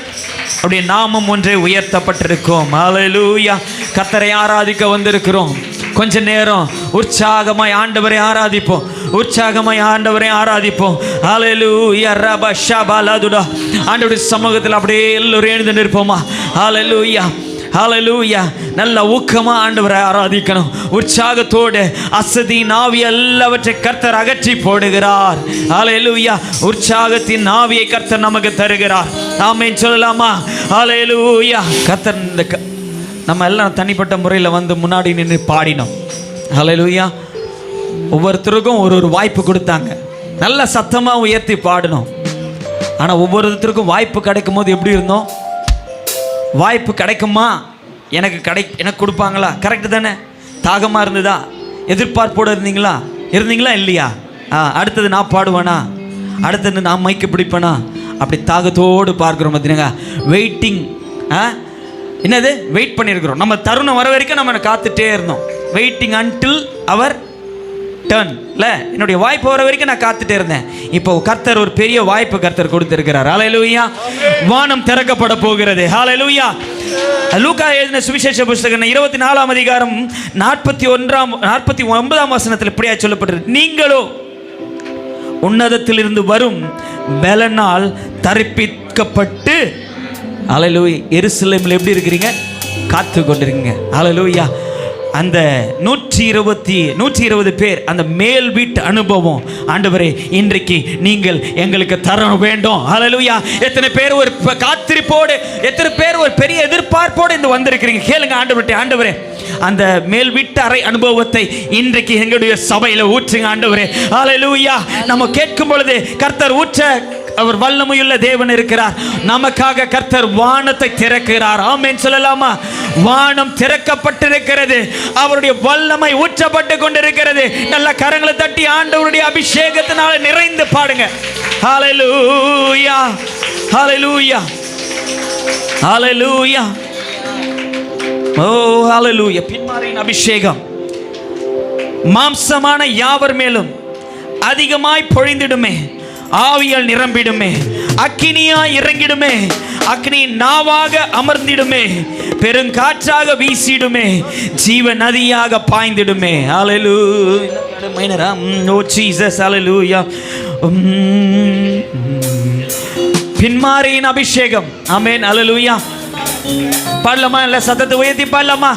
அவருடைய நாமம் ஒன்றே உயர்த்தப்பட்டிருக்கும். ஹalleluya. கர்த்தரை ஆராதிக்க வந்திருக்கிறோம். கொஞ்ச நேரம் உற்சாகமாய் ஆண்டவரை ஆராதிப்போம், உற்சாகமாய் ஆண்டவரை ஆராதிப்போம். ஹalleluya. ரப ஷபலதுடா. ஆண்டவருடைய சமூகத்தில் அப்படியே எல்லோரும் எழுந்து நிற்போமா? ஹalleluya. ஹalleluya. நல்ல ஊக்கமா ஆண்டவரை ஆராதிக்கணும். உற்சாகத்தோடு அசதி நாவி எல்லாவற்றை கர்த்தர் அகற்றி போடுகிறார். ஹalleluya. உற்சாகத்தின் நாவியை கர்த்தர் நமக்கு தருகிறார். ஆமென் சொல்லலாமா? ஹalleluya. கர்த்தர் நம்ம எல்லாம் தனிப்பட்ட முறையில் வந்து முன்னாடி நின்று பாடினோம். ஹalleluya. ஒவ்வொருத்தருக்கும் ஒரு வாய்ப்பு கொடுத்தாங்க, நல்ல சத்தமாக உயர்த்தி பாடணும். ஆனால் ஒவ்வொருத்தருக்கும் வாய்ப்பு கிடைக்கும் போது எப்படி இருந்தோம்? வாய்ப்பு கிடைக்குமா, எனக்கு கொடுப்பாங்களா? கரெக்டு தானே? தாகமாக இருந்ததா? எதிர்பார்ப்போடு இருந்தீங்களா இல்லையா? அடுத்தது நான் பாடுவேனா, அடுத்தது நான் மைக்கு பிடிப்பேனா, அப்படி தாகத்தோடு பார்க்குறோம். பார்த்தீங்கன்னா வெயிட்டிங். என்னது வெயிட் பண்ணியிருக்கிறோம். நம்ம தருணம் வர வரைக்கும் நம்ம காத்துட்டே இருந்தோம். வெயிட்டிங் அன்டில் அவர் டர்ன்ல என்னுடைய வாய்ப்பு வர வரைக்கும் நான் காத்துட்டே இருந்தேன். இப்போ கர்த்தர் ஒரு பெரிய வாய்ப்பு கர்த்தர் கொடுத்திருக்கிறார். ஹல்லேலூயா. வானம் திறக்கப்பட போகிறது. ஹல்லேலூயா. லூக்கா எழுதின சுவிசேஷ புத்தகம் 24ஆம் அதிகாரம் 49ஆம் வசனத்தில் இப்படியா சொல்லப்பட்டிருக்கு, நீங்களோ உன்னதத்திலிருந்து வரும் பலனால் தரிப்பிக்கப்பட்டு, ஹல்லேலூயா, எருசலேமில் எப்படி இருக்கிறீங்க? காத்து கொண்டிருக்கீங்க. ஹல்லேலூயா. அந்த 120 பேர் அந்த மேல் வீட்டு அனுபவம், ஆண்டவரே இன்றைக்கு நீங்கள் எங்களுக்கு தர வேண்டும். ஹல்லேலூயா. எத்தனை பேர் ஒரு காத்திருப்போடு, எத்தனை பேர் ஒரு பெரிய எதிர்பார்ப்போடு இந்த வந்திருக்கிறீங்க? கேளுங்க ஆண்டவரே, ஆண்டவரே அந்த மேல் வீட்டு அறை அனுபவத்தை இன்றைக்கு எங்களுடைய சபையில் ஊற்றுங்க ஆண்டவரே. ஹல்லேலூயா. நம்ம கேட்கும் பொழுது கர்த்தர் ஊற்ற அவர் வல்லமையுள்ள தேவன் இருக்கிறார். நமக்காக கர்த்தர் வானத்தை திறக்கிறார். ஆமென் சொல்லலாமா? வானம் திறக்கப்பட்டிருக்கிறது. அவருடைய வல்லமை ஊற்றப்பட்டு கொண்டிருக்கிறது. நல்ல கரங்களை தட்டி ஆண்டவருடைய அபிஷேகத்தினால நிறைந்து பாடுங்க. ஹல்லேலூயா, ஹல்லேலூயா, ஹல்லேலூயா. ஓ ஹல்லேலூயா. பின்மாரியின் அபிஷேகம் மாம்சமான யாவர் மேலும் அதிகமாய் பொழிந்திடுமே, ஆவியால் நிரம்பிடுமே, அக்கினியாய் இறங்கிடுமே, அக்னி நாவாக அமர்ந்திடுமே, பெருங்காற்றாக வீசிடுமே, ஜீவ நதியாக பாய்ந்திடுமே. ஹல்லேலூயா. ஓ ஜீசஸ். ஹல்லேலூயா. பின்மாரியின் அபிஷேகம். ஆமென். ஹல்லேலூயா. பாடலாமா? இல்ல சத்தத்தை உயர்த்தி பாடலாமா?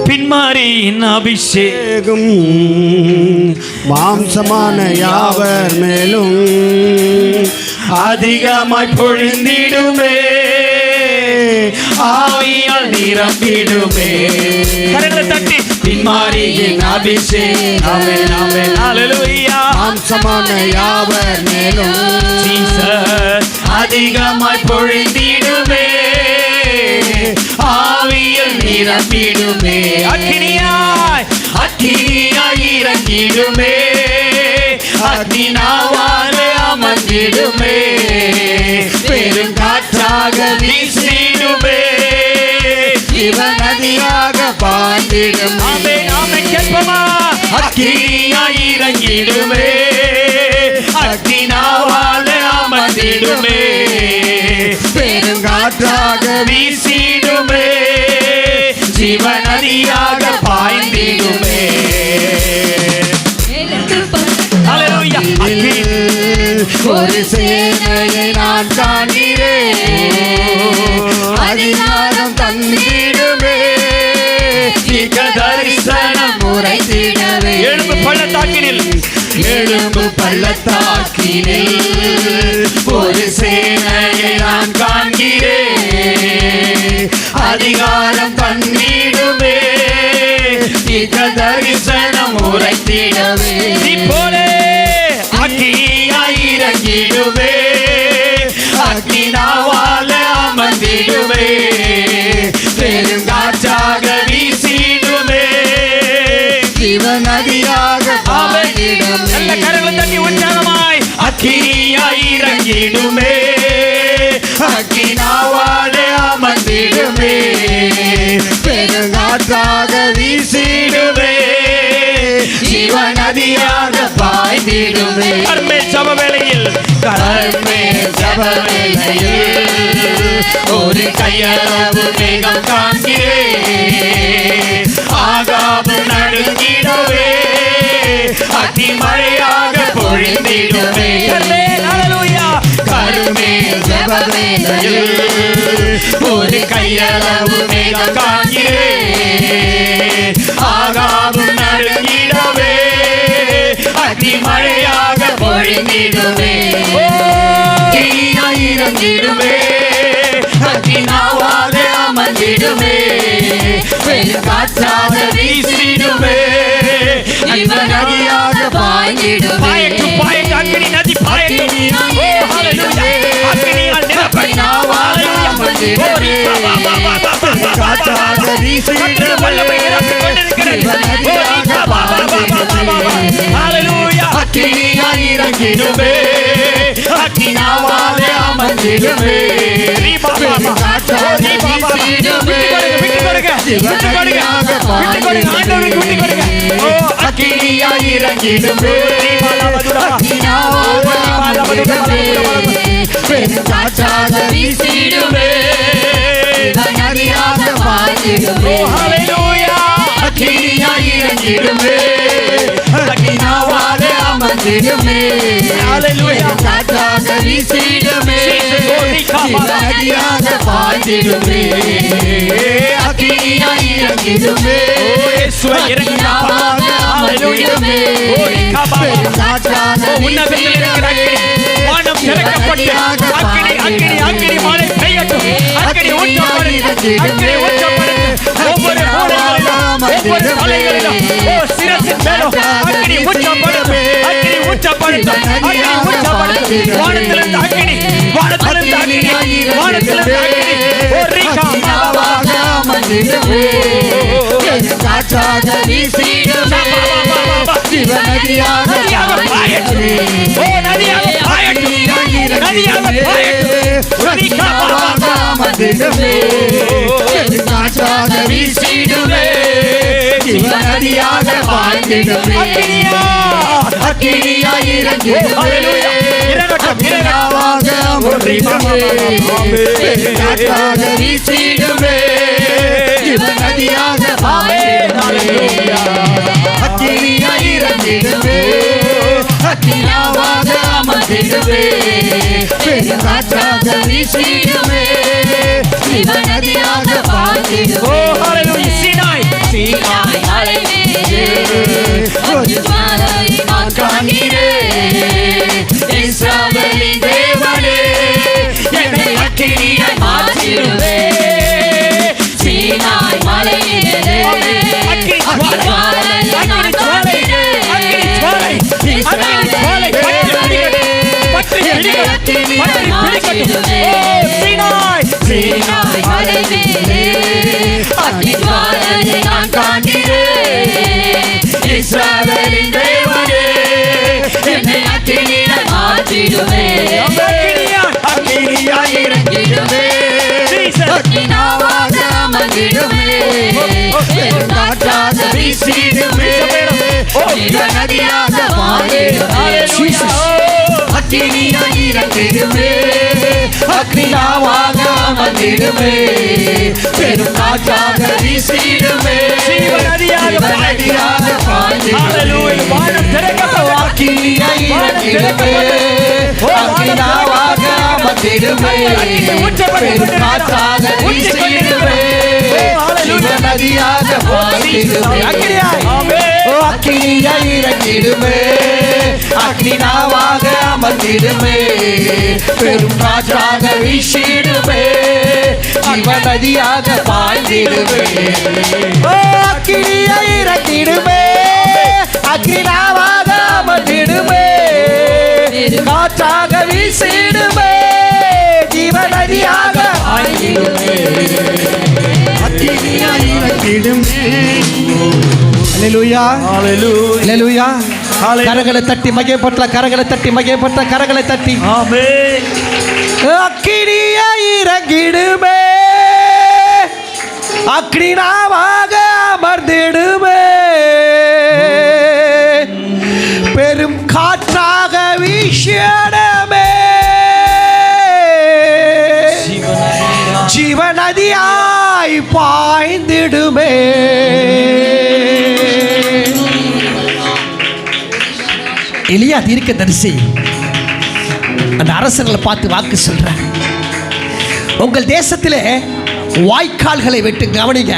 பின்மாரியின் அபிஷேகம் மாம்சமான யாவர் மேலும் அதிகமாய் பொழிந்திடுமே, ஆவியால் நிரம்பிடுமே. கரங்களை தட்டி பின்மாரியின் அபிஷேகம். ஆமென், ஆமென். ஹல்லேலூயா. மாம்சமான யாவர் மேலும் ஜீசஸ் அதிகமாய் பொழிந்திடுமே, ஆவியில் நிரம்பிடுமே, அக்கினியாய் அக்கினியாய் இறங்கிடுமே, அக்கினாவாலே அமர்ந்திடுமே, பெருங்காற்றாக வீசிடுமே, ஜீவநதியாக பாய்ந்திடுமே. ஆமென், ஆமென். கேட்போமா? அக்கினியாய் இறங்கிடுமே, அக்கினாவாலே அமர்ந்திடுமே, பெருங்காற்றாக வீசிடுமே, ஜீவநதியாக பாய்ந்திடுமே. ஹல்லேலூயா. ஒரு சேனையை நான் காண்கிறேன், அதிகாரம் தந்திடுமே, தீர்க்க தரிசனம் உரைத்திடவே. எழும்பு பள்ளத்தாக்கினில், எழும்பு பள்ளத்தாக்கினில் ஒரு சேனையை நான் காண்கிறேன், அதிகாரம் தந்திடுமே, தீர்க்க தரிசனம் உரைத்திடவே. இப்போலே அக்கினியாய் இறங்கிடுமே, அக்கினாவால அமர்ந்திடுமே, பெருங்காற்றாக வீசிடுமே, ஜீவநதியாக பாய்ந்திடுமே. நல்ல கரங்களை தட்டி உற்சாகமாய் அக்கினியாய் இறங்கிடுமே, அக்கினாவால அமர்ந்திடுமே, பெருங்காற்றாக வீசிடுமே, ஜீவநதியாக பாய்ந்திடுமே. கர்மேல் ஜப வேளையில், கர்மேல் ஜப வேளையில் ஒரு கையளவு மேகம் காண்கிறேன், ஆகாபு நடுங்கிடவே, அதி மழையாக பொழிந்திடுமே. கர்மேல், ஹல்லேலூயா. கர்மேல் ஜப வேளையில் ஒரு கையளவு மேகம் காண்கிறேன், ஆகாபு நடுங்கிடவே, அதி மழையாக பொழிந்திடுமே, இறங்கிடுமே, அக்கினாவாக அமர்ந்திடுமே, பெருங்காற்றாக வீசிடுமே, ஜீவநதியாக பாய்ந்திடுமே. பாயட்டும், பாயட்டும், அக்கினி நதி பாயட்டும். ஓ ஹல்லேலூயா. அக்கினியால் நிரப்பப்பட்டவனாய் அமர்ந்திடுமே, பெருங்காற்றாக வீசிடுமே, வல்லமை நிரப்பிக் கொண்டிருக்கிறது. ஜீவநதியாக பாய்ந்திடுமே. ஹல்லேலூயா. அக்கினியாய் இறங்கிடுமே, அக்கினாவாலே அமர்ந்திடுமே, பெருங்காற்றாக வீசிடுமே, ஜீவநதியாக பாய்ந்திடுமே. அக்கினியாய் இறங்கிடுமே. பெருங்காற்றாக வீசிடுமே. நதியாக பாய்ந்திடுமே. அக்கினியாய் இறங்கிடுமே. அக்கினாவாக அமர்ந்திடுமே. பெருங்காற்றாக வீசிடுமே. நதியாக பாய்ந்திடுமே. அக்கினியாய் இறங்கிடுமே. அக்கினாவாக அமர்ந்திடுமே. பெருங்காற்றாக வீசிடுமே. வானம் திறக்கப்பட்டு அக்கினி அக்கினி அக்கினி மழை பெய்யட்டும். அக்கினி ஊற்றப்படட்டும். அக்கினி ஊற்றப்படட்டும். ஒவ்வொரு மூலைகளிலும் ஒவ்வொரு தலைகளிலும் சிரசின் மேலும் அக்கினி ஊற்றப்படட்டும். அக்கினி ஊற்றப்படட்டும். அக்கினி ஊற்றப்படட்டும். வானத்திலிருந்து அக்கினி வானத்திலிருந்து அக்கினி வானத்திலிருந்து அக்கினி அக்கினாவாக அமர்ந்திடுமே. பெருங்காற்றாக வீசிடுமே. ஜீவநதியாக பாய்ந்திடுமே. நதியாக பாயட்டும். நதியாக பாயட்டும். அக்கினாவாக அமர்ந்திடுமே. பெருங்காற்றாக வீசிடுமே. ஜீவநதியாக பாய்ந்திடுமே. அக்கினியாய் இறங்கிடுமே. அக்கினாவாக அமர்ந்திடுமே. பெருங்காற்றாக வீசிடுமே. ஜீவநதியாக பாய்ந்திடுமே. அக்கினியாய் இறங்கிடுமே. அக்கினாவாக அமர்ந்திடுமே. பெருங்காற்றாக வீசிடுமே. ஜீவநதியாக பாய்ந்திடுமே. சீனாய் சீனாய் மலை மேலே ஒரு ஜுவாலையை நான் காண்கிறேன். இஸ்ரவேலின் தேவனே, என்னை அக்கினியாய் மாற்றிடுவே. சீனாய் மலை மேலே அக்கினி ஜுவாலையை நான் காண்கிறேன். இஸ்ரவேலின் தேவனே, என்னை அக்கினியாய் மாற்றிடுவே. சீனாய் மலை மேலே அக்கினி ஜுவாலையை நான் காண்கிறேன். இஸ்ரவேலின் தேவனே, என்னை அக்கினியாய் மாற்றிடுவே. அக்கினியாய் இறங்கிடுமே. அக்கினாவாக அமர்ந்திடுமே. பெருங்காற்றாக வீசிடுமே. ஜீவநதியாக பாய்ந்திடுமே. அக்கினியாய் இறங்கிடுமே. அக்கினாவாக அமர்ந்திடுமே. பெருங்காற்றாக வீசிடுமே. ஜீவநதியாக பாய்ந்திடுமே. வானம் திறக்கப்பட்டு அக்கினியாய் இறங்கிடுமே. அக்கினாவாக அமர்ந்திடுமே. பெருங்காற்றாக வீசிடுமே. ஜீவநதியாக பாய்ந்திடுமே. அக்கினியாய் இறங்கிடுமே. அக்கினாவாக அமர்ந்திடுமே. பெருங்காற்றாக வீசிடுமே. ஜீவநதியாக பாய்ந்திடுமே. அக்கினியாய் இறங்கிடுமே. அக்கினாவாக அமர்ந்திடுமே. காற்றாக வீசிடுமே. ஜீவநதியாக பாய்ந்திடுமே. அக்கினியாய் இறங்கிடுமே. அல்லேலூயா அல்லேலூயா. கரங்களை தட்டி மகிமைப்பட்ட கரங்களை தட்டி மகிமைப்பட்ட கரங்களை தட்டி ஆமென். அக்கினியாய் இறங்கிடுமே. அக்கினாவாக அமர்ந்திடுமே. பெரும் காற்றாக வீசிடமே. ஜீவநதியாய் பாய்ந்திடுமே. எலியா தீர்க்கதரிசி அந்த அரசர்களை பார்த்து வாக்கு சொல்ற, உங்கள் தேசத்திலே வாய்க்கால்களை வெட்டுங்க. கவனிங்க,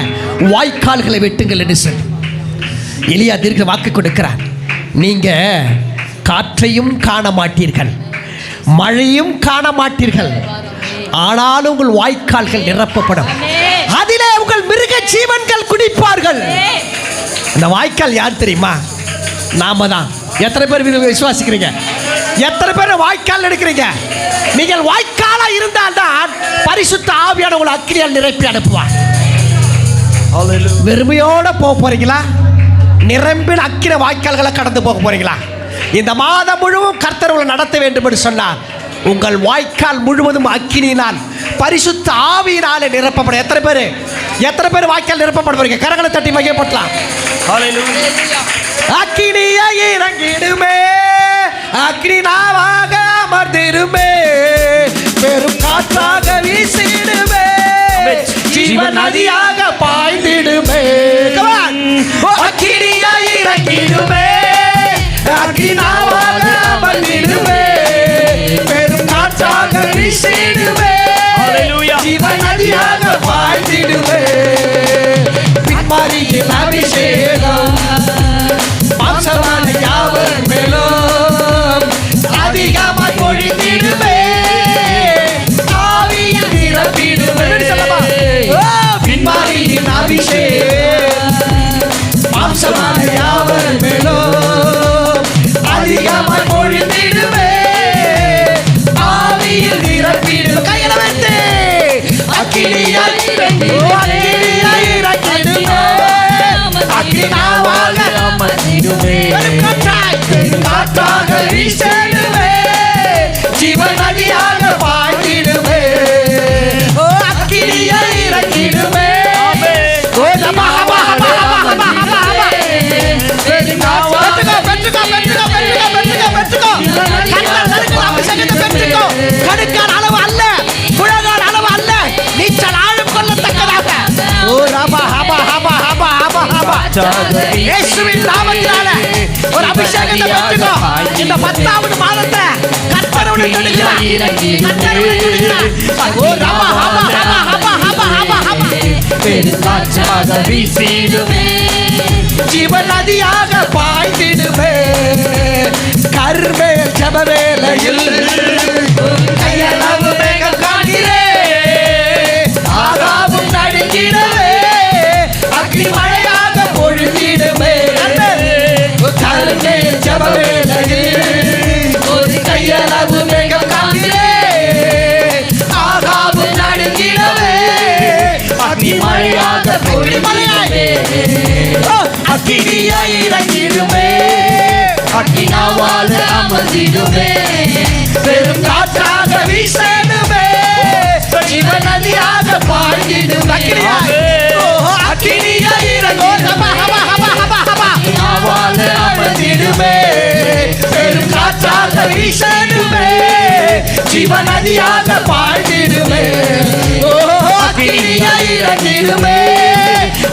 வாய்க்கால்களை வெட்டுங்கள் என்று சொல்லி எலியா தீர்க்க வாக்கு கொடுக்கிறார். நீங்க காற்றையும் காண மாட்டீர்கள், மழையும் காண மாட்டீர்கள், ஆனாலும் உங்கள் வாய்க்கால்கள் நிரப்பப்படும், அதிலே உங்கள் மிருக ஜீவன்கள் குடிப்பார்கள். அந்த வாய்க்கால் யார் தெரியுமா? நாம தான். எத்தனை பேர் விசுவாசிக்கிறீங்க? எத்தனை பேர் வாய்க்கால் எடுக்கிறீங்க? நீங்கள் வாய்க்காலா இருந்தால்தான் பரிசுத்த ஆவியான உங்களை அக்கினியால் நிரப்பி அனுப்புவார். வெறுமையோட போக போறீங்களா? நிரம்பின அக்கின வாய்க்கால்களை கடந்து போக போறீங்களா? இந்த மாதம் முழுவதும் கர்த்தர் உங்களை நடத்த வேண்டும் என்று சொன்னார். உங்கள் வாய்க்கால் முழுவதும் அக்கினியினால் பரிசுத்த ஆவியினாலே நிரப்பப்படும். எத்தனை பேர் எத்தனை பேர் வாய்க்கால் நிரப்பப்பட போறீங்க? கரங்களை தட்டி மையப்படலாம். அக்கினிய இறங்கிடுமே, அக்கினி நாவாக அமர்ந்திடுமே, பெரும் காற்றாக வீசிடுமே, ஜீவன் நதியாக பாய்ந்திடுமே. அக்கினிய இறங்கிடுமே, அக்கினி நாவாக அமர்ந்திடுமே, பெரும் காற்றாக வீசிடுமே, ஜீவன் நதியாக பாய்ந்திடுமே. பின்மாரியின் அபிஷேகம் மாம்சமான யாவர் மேலும் அதிகமாய் பொழிந்திடுமே, ஆவியில் நிரப்பிடுமே. பின்மாரியின் அபிஷேகம் மாம்சமான யாவர் மேலும் அதிகமாய் பொழிந்திடுமே, ஆவியில் நிரப்பிடுமே. கையில வைத்து அக்கினியாய் இறங்கிடுமே, அக்கினாவாக அமர்ந்திடுமே, காற்றாக வீசிடுமே, ஜீவன் நதியாக பாய்ந்திடுமே. அக்கினியை இறங்கிடுமே. கடுக்கான அளவு அல்ல, குழகான அளவு அல்ல, நீச்சல் ஆழம் கொள்ளத்தக்கதாக. ஓ ரபா ஹபா ஹபா ஹபா ஹபா ஹபா. இயேசுவின் நாமத்தினால ஒரு அபிஷேகத்தை பெற்றுக்கோ. இந்த 10வது மாதத்துல கர்த்தர் உன்னை தொடுகிறார். கர்த்தர் உன்னை தொடுகிறார். ஓ ரபா ஹபா ஹபா ஹபா ஹபா ஹபா ஹபா. பெருங்காற்றாக வீசிடுமே, ஜீவன் நதியாக பாய்ந்திடுமே. கர்மேல் ஜெபவேளையில் கையளவு மேகம் காண்கிறேன், ஆகாவும் நடுங்கிடவே, அக்னி மழையாக பொழிந்திடுமே. கர்மேல் ஜெபவேளையில் ஒரு கையளவு மேகம் காண்கிறேன், ஆகாவும் நடுங்கிடவே, அக்னி மழையாக பொழிந்திடுமே. அக்கினியை இறங்கிடுமே, அக்கினாவால அமர்ந்திடுமே, பெரும் காற்றாக வீசிடுமே, ஜீவன் நதியாக பாய்ந்திடுமே. அக்கினியை இறங்கிடுமே, அக்கினாவால அமர்ந்திடுமே, பெரும் காற்றாக வீசிடுமே, ஜீவன் நதியாக பாய்ந்திடுமே. அக்கினியை இறங்கிடுமே,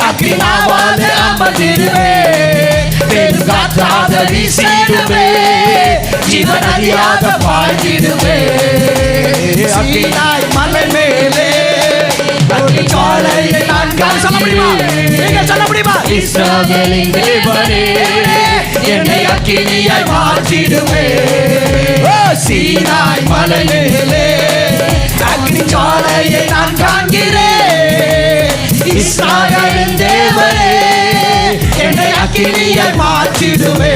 அக்கினாவால அமர்ந்திடுமே, பெரும் காற்றாக வீசிடுமே, ஜீவன் நதியாக பாய்ந்திடுமே. சீனாய் மலை மேலே அக்கினி ஜுவாலையை நான் சொல்ல முடியுமா? நீங்கள் சொல்ல முடியுமா? இஸ்ரவேலின் தேவனே என்னை அக்கினியாய் மாற்றிடுமே. ஓ சீனாய் மலை மேலே அக்கினி ஜுவாலையை நான் காண்கிறேன். இஸ்ரவேலின் தேவனே என்னை அக்கினியாய் மாற்றிடுமே,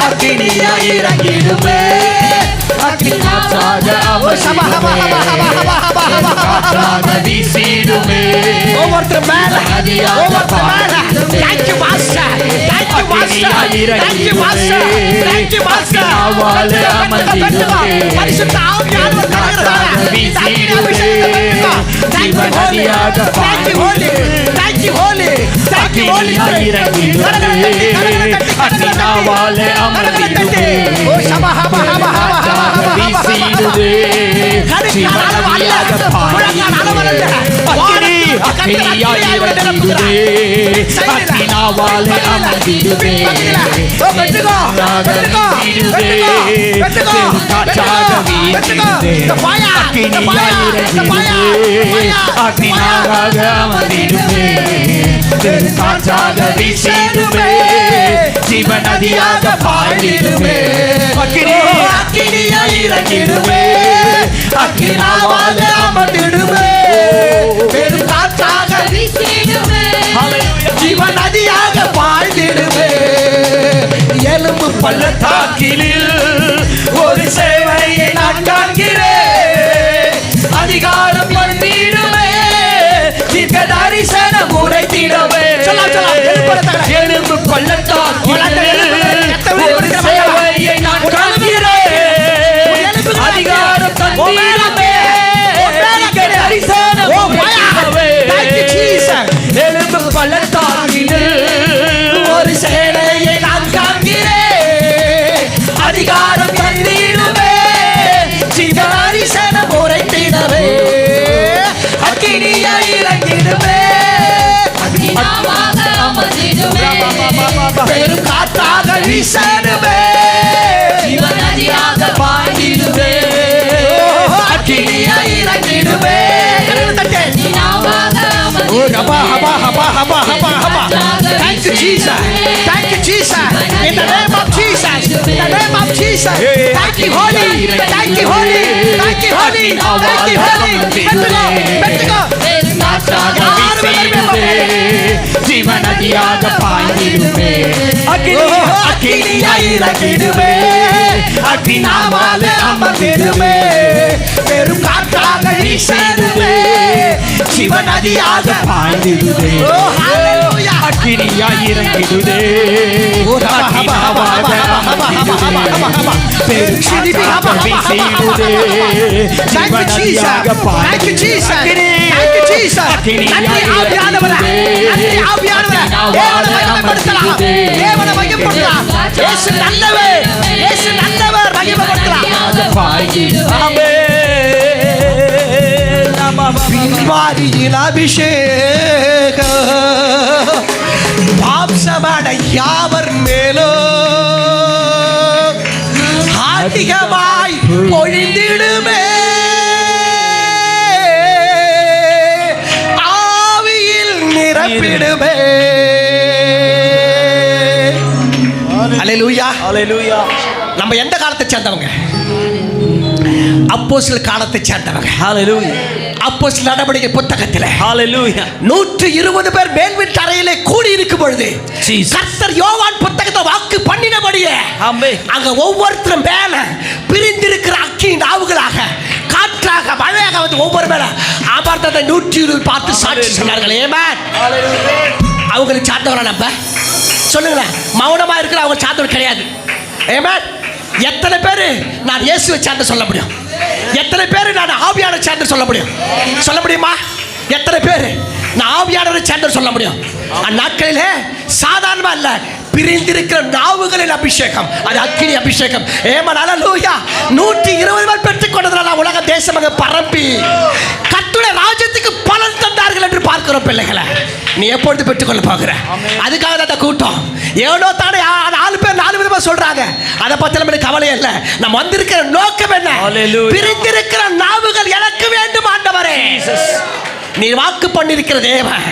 அக்கினியாய் இறங்கிடுமே, அக்கினாற்றாக வீசிடுமே. ஒவ்வொருத்தர் மேல ஒவ்வொருத்தர் மேல thank you master, thank you master, thank you master, thank you master. பரிசுத்த ஆவியானவர் கலங்கறதால வீசிடுமே, ஜீவன் நதியாக பாய்ந்திடுமே. Thank you holy, thank you holy. அக்கினாவால அமர்ந்திடுமே, ஓ சபா ஹபா ஹபா ஹபா ஹபா வீசிடுமே, ஜீவன் நதியாக பாய்ந்திடுமே. அக்கினியாய் இறங்கிடுமே, அக்கினாவால அமர்ந்திடுமே, காற்றாக வீசிடுமே. அக்கினியாய் இறங்கிடுமே, அக்கினாவாக அமர்ந்திடுமே, காற்றாக வீசிடுமே, ஜீவன் நதியாக பாய்ந்திடுமே. அக்கினியாய் இறங்கிடுமே, அக்கினாவாக அமர்ந்திடுமே, பெரும் காற்றாக வீசிடுமே, ஜீவன் நதியாக பாய்ந்திடுமே. எலும்பு பள்ளத்தாக்கிலில் ஒரு சேவையை நான் காண்கிறேன், அதிகாரம் பண்ணிடுமே, தீர்க்க தரிசனம் உரைத்திடவே. எலும்பு பள்ளத்தாக்கிலில் ஒரு சேவையை நான் காண்கிறேன், அதிகாரம் தந்திடுமே, தரிசனம் உரைத்திடவே. வீசணுமே, ஜீவநதியாக பாய்ந்திடுமே, அக்கினியாய் இறங்கிடுமே. Oh, Rabba, Rabba, Rabba, Rabba, Rabba, Rabba. Thank you, Jesus. Thank you, Jesus. In the name of Jesus. In the name of Jesus. Thank you, Holy. Thank you, Holy. Thank you, Holy. Thank you, Holy. பெற்றுக்கோ. ஜீவநதியாக பாய்ந்திடுமே, அக்கினியாய் இறங்கிடுமே, அக்கினாவால அமர்ந்திடுமே, பெரும் காற்றாக வீசிடுமே, ஜீவநதியாக பாய்ந்திடுமே. அக்கினியாய் இறங்கிடுதே, அக்கினாவாக அமர்ந்திடுமே, பெரும் காற்றாக வீசிடுதே, ஜீவநதியாக பாய்ந்திடுமே. அபிஷேக பாப்சமட யாவர் மேலோ அதிகமாய் பொழிந்திடுமே, ஆவியில் நிரப்பிடுமே. அல்லேலூயா, அல்லேலூயா. நம்ம எந்த காலத்தை சேர்ந்தவங்க? அப்போஸ்தலர் காலத்தை சேர்ந்தவங்க. ஹalleluya. அப்போஸ்தலர் நடவடிக்கை புத்தகத்தில் ஹalleluya 120 பேர் மேல் வீட்டு அறையிலே கூடி இருக்கும் பொழுது கர்த்தர் யோவான் புத்தகத்தை வாக்கு பண்ணினபடியே அங்க ஒவ்வொருத்தரும் மேல பிரிந்திருக்கிற அக்கினி நாவுகளாக காற்றாக மழையாக வந்து ஒவ்வொரு மேல அமர்ந்ததை 120 பார்த்து சாட்சி சொன்னார்கள். ஆமென். அவங்களுக்கு சார்ந்தவரா நம்ம சொல்லுங்களேன். மௌனமா இருக்கிற அவங்க சார்ந்தவர் கிடையாது. ஆமென். எத்தனை பேர் நான் இயேசுவை சார்ந்து சொல்ல முடியும்? எத்தனை பேர் நான் ஆவியானவரை சார்ந்து சொல்ல முடியும்? சொல்ல முடியுமா? எத்தனை பேர் நான் ஆவியானவரை சார்ந்து சொல்ல முடியும்? அந்நாட்களிலே சாதாரணமா இல்ல, பிரிந்திருக்கிற நாவுகளின் அபிஷேகம், அது அக்கினி அபிஷேகம். ஏமன் அல்லேலூயா. 120 பேர் பெற்றுக் கொண்டதுனால உலக தேசம் அங்க பரப்பி கர்த்தருடைய ராஜ்யத்துக்கு பலன் தந்தார்கள் என்று பார்க்கிறோம். பிள்ளைகளை நீ எப்பொழுது பெற்றுக்கொள்ள போகிற? அதுக்காக தான் கூட்டம். ஏனோ தானே 4 பேர் 4 விதமா சொல்றாங்க. அதை பத்தி நமக்கு கவலை இல்லை. நம்ம வந்திருக்கிற நோக்கம் என்ன? பிரிந்திருக்கிற நாவுகள் எனக்கு வேண்டும் ஆண்டவரே. நீ வாக்கு பண்ணிருக்கிற தேவன்.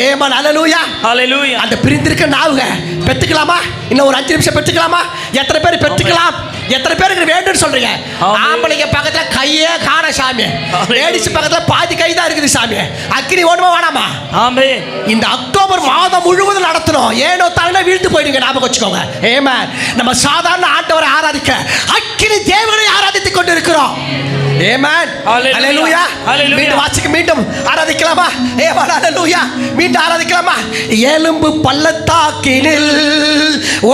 ஏமன் அல்லேலூயா, அல்லேலூயா. அந்த பிரிந்திருக்கிற நாவுக பெற்றுக்கலாமா? இன்னும் ஒரு 5 நிமிஷம் பெற்றுக்கலாமா? எத்தனை பேர் பெற்றுக்கலாம்? எத்தனை பேருக்கு வேண்டும் சொல்றீங்க? ஆம்பளைங்க பக்கத்துல கையே காண சாமி, லேடிஸ் பக்கத்துல பாதி கை தான் இருக்குது சாமி. அக்கினி ஓடுமா வேணாமா? ஆமென். இந்த அக்டோபர் மாதம் முழுவதும் நடத்தணும். ஏனோ தானே வீழ்த்து போயிடுங்க, ஞாபகம் வச்சுக்கோங்க. ஆமென். நம்ம சாதாரண ஆண்டவரை ஆராதிக்க அக்கினி தேவனை ஆராதித்துக் கொண்டு இருக்கிறோம். ஆமென். அல்லேலூயா. மீண்டும் வாசிக்க, மீண்டும் ஆராதிக்கலாமா? ஆமென். அல்லேலூயா. மீண்டும் ஆராதிக்கலாமா? எலும்பு பள்ளத்தாக்கினில்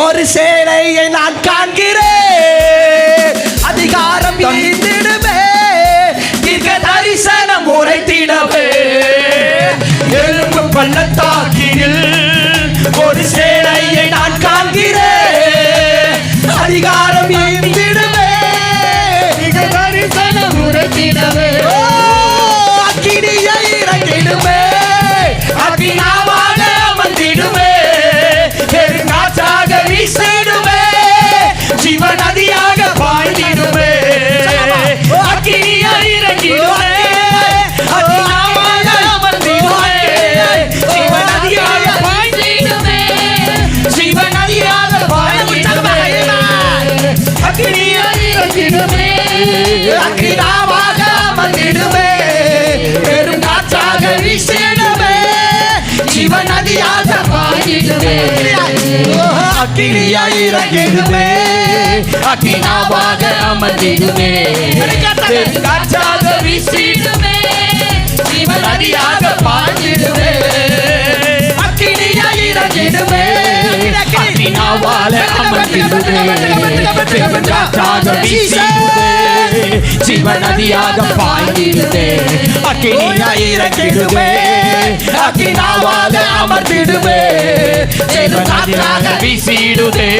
ஒரு சேனையை நான் காண்கிறேன், அதிகாரம் எழுந்திடுமே, தீர்க்க தரிசனம் உரைத்திடவே. எலும்பு பள்ளத்தாக்கினில் ஒரு சேனையை நான் காண்கிறேன், அதிகாரம் எழுந்திடுமே, தீர்க்க தரிசனம் உரைத்திடவே. அக்கினியை இறங்கிடுமே, அக்கினாவாக அமர்ந்திடுமே, பெருங்காற்றாக வீசிடுமே, ஜீவநதியாக பாய்ந்திடுமே. அக்கினியை இறங்கிடுமே, அக்கினாவாக அமர்ந்திடுமே, ஜீவநதியாக பாய்ந்திடுமே, ஜீவநதியாக பாய்ந்திடுமே. அக்கினியை இறங்கிடுமே, அக்கினாவாக அமர்ந்திடுமே, பெருங்காற்றாக வீசிடுமே, ஜீவநதியாக பாய்ந்திடுமே. அக்கினியாய் இறங்கிடுமே, அக்கினாவாக அமர்ந்திடுமே, பெருங்காற்றாக வீசிடுமே, ஜீவநதியாக பாய்ந்திடுமே. அக்கினியாய் இறங்கிடுமே, அக்கினாவாக அமர்ந்திடுமே, பெருங்காற்றாக வீசிடுமே, ஜீவநதியாக பாய்ந்திடுமே. அக்கினியாய் இறங்கிடுமே, அக்கினாவாக அமர்ந்திடுமே, பெருங்காற்றாக வீசிடுமே,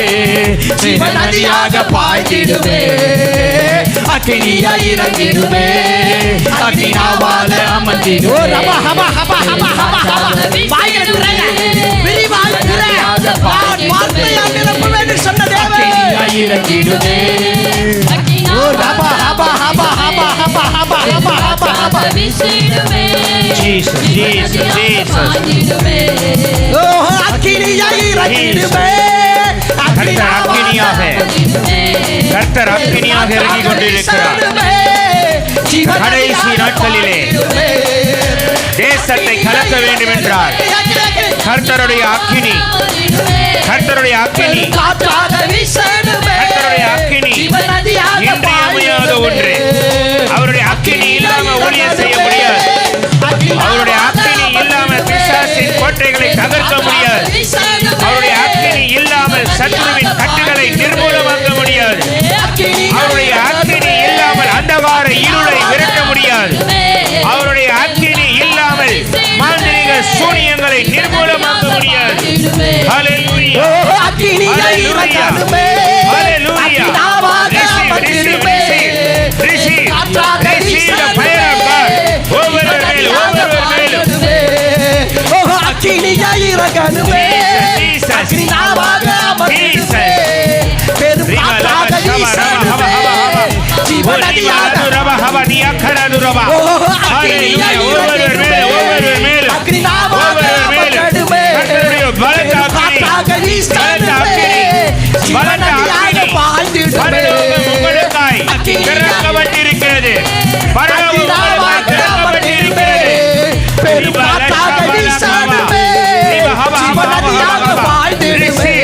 ஜீவநதியாக பாய்ந்திடுமே. அக்கினியாய் இறங்கிடுமே, அக்கினாவாக அமர்ந்திடுமே, நான் வார்த்தையால் நிரப்புவேன் என்று சொன்ன தேவன். இறங்கிடுமே ஓ ரபா ஹபா ஹபா ஹபா ஹபா ஹபா ஹபா ஹபா ஹபா. ஜீசஸ் ஜீசஸ் ஜீசஸ் ஓ அக்கினியாய் இறங்கிடுமே. கர்த்தர் அக்கினியாக இறங்கிக் கொண்டிருக்கிறார். கடைசி நாட்களிலே தேசத்தை கலக்க வேண்டும் என்றார். கர்த்தருடைய அக்கினி, கர்த்தருடைய அக்கினி, கர்த்தருடைய அக்கினி இன்றியமையாத ஒன்று. அவருடைய அக்கினி இல்லாம ஊழியம் செய்ய முடியாது. அவருடைய அக்கினி இல்லாமல் பிசாசின் கோட்டைகளை தகர்க்க முடியாது. அவருடைய அக்கினி இல்லாமல் சத்துருவின் கட்டுகளை நிர்மூலமாக்க முடியாது. அவருடைய அக்கினி இல்லாமல் அந்தகார இருளை விரட்ட முடியாது. அவருடைய அக்கினி இல்லாமல் மாந்திரிக சூனியங்களை நிர்மூலமாக்க முடியாது. ஹல்லேலூயா, ஹல்லேலூயா, ஹல்லேலூயா. Receive the fire of God. ஒவ்வொருவர் மேலும், ஒவ்வொருவர் மேலும். அக்கினியாய் இறங்கணுமே. அக்கினியாவாக அமர்ந்திடுமே. பெரும் காற்றாக வீசணுமே. ஜீவநதியாக ஒவ்வொருவர் மேலும், ஒவ்வொருவர் மேலும், ஒவ்வொருவர் மேலும். கர்த்தருடைய பலத்த அக்கினி, பலத்த அக்கினி, பலத்த அக்கினி. பரலோகம் உங்களுக்காய் திறக்கப்பட்டிருக்கிறது. பரலோகம் உங்களுக்காய் திறக்கப்பட்டிருக்கிறது. பெரும் காற்றாக வீசணுமே. ஜீவநதியாக வாழ்ந்திடுமே.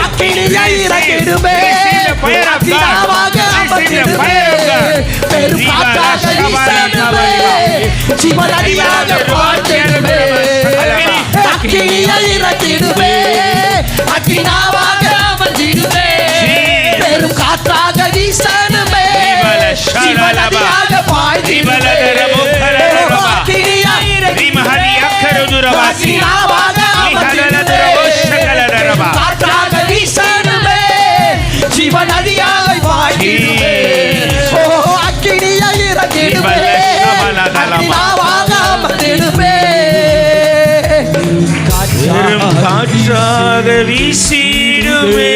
அக்கினியாய் இறங்கிடுமே. அக்கினியாவாக அமர்ந்திடுமே. பெரும் காற்றாக வீசணுமே. ஜீவநதியாக வாழ்ந்திடுமே. அக்கினியாய் இறங்கிடுமே. அக்கினியாவாக அமர்ந்திடுமே. பெரும் காற்றாக வீசணுமே. ஜீவநதியாக வாழ்ந்திடுமே. அக்கினியாய் அக்கினியாவாக அமர்ந்திடுமே. காற்றாக வீசணுமே. ஜீவநதியாக வாழ்ந்திடுமே. ஓ அக்கினியாய் இறங்கிடுமே. அக்கினியாவாக அமர்ந்திடுமே. காற்றாக வீசிடுமே.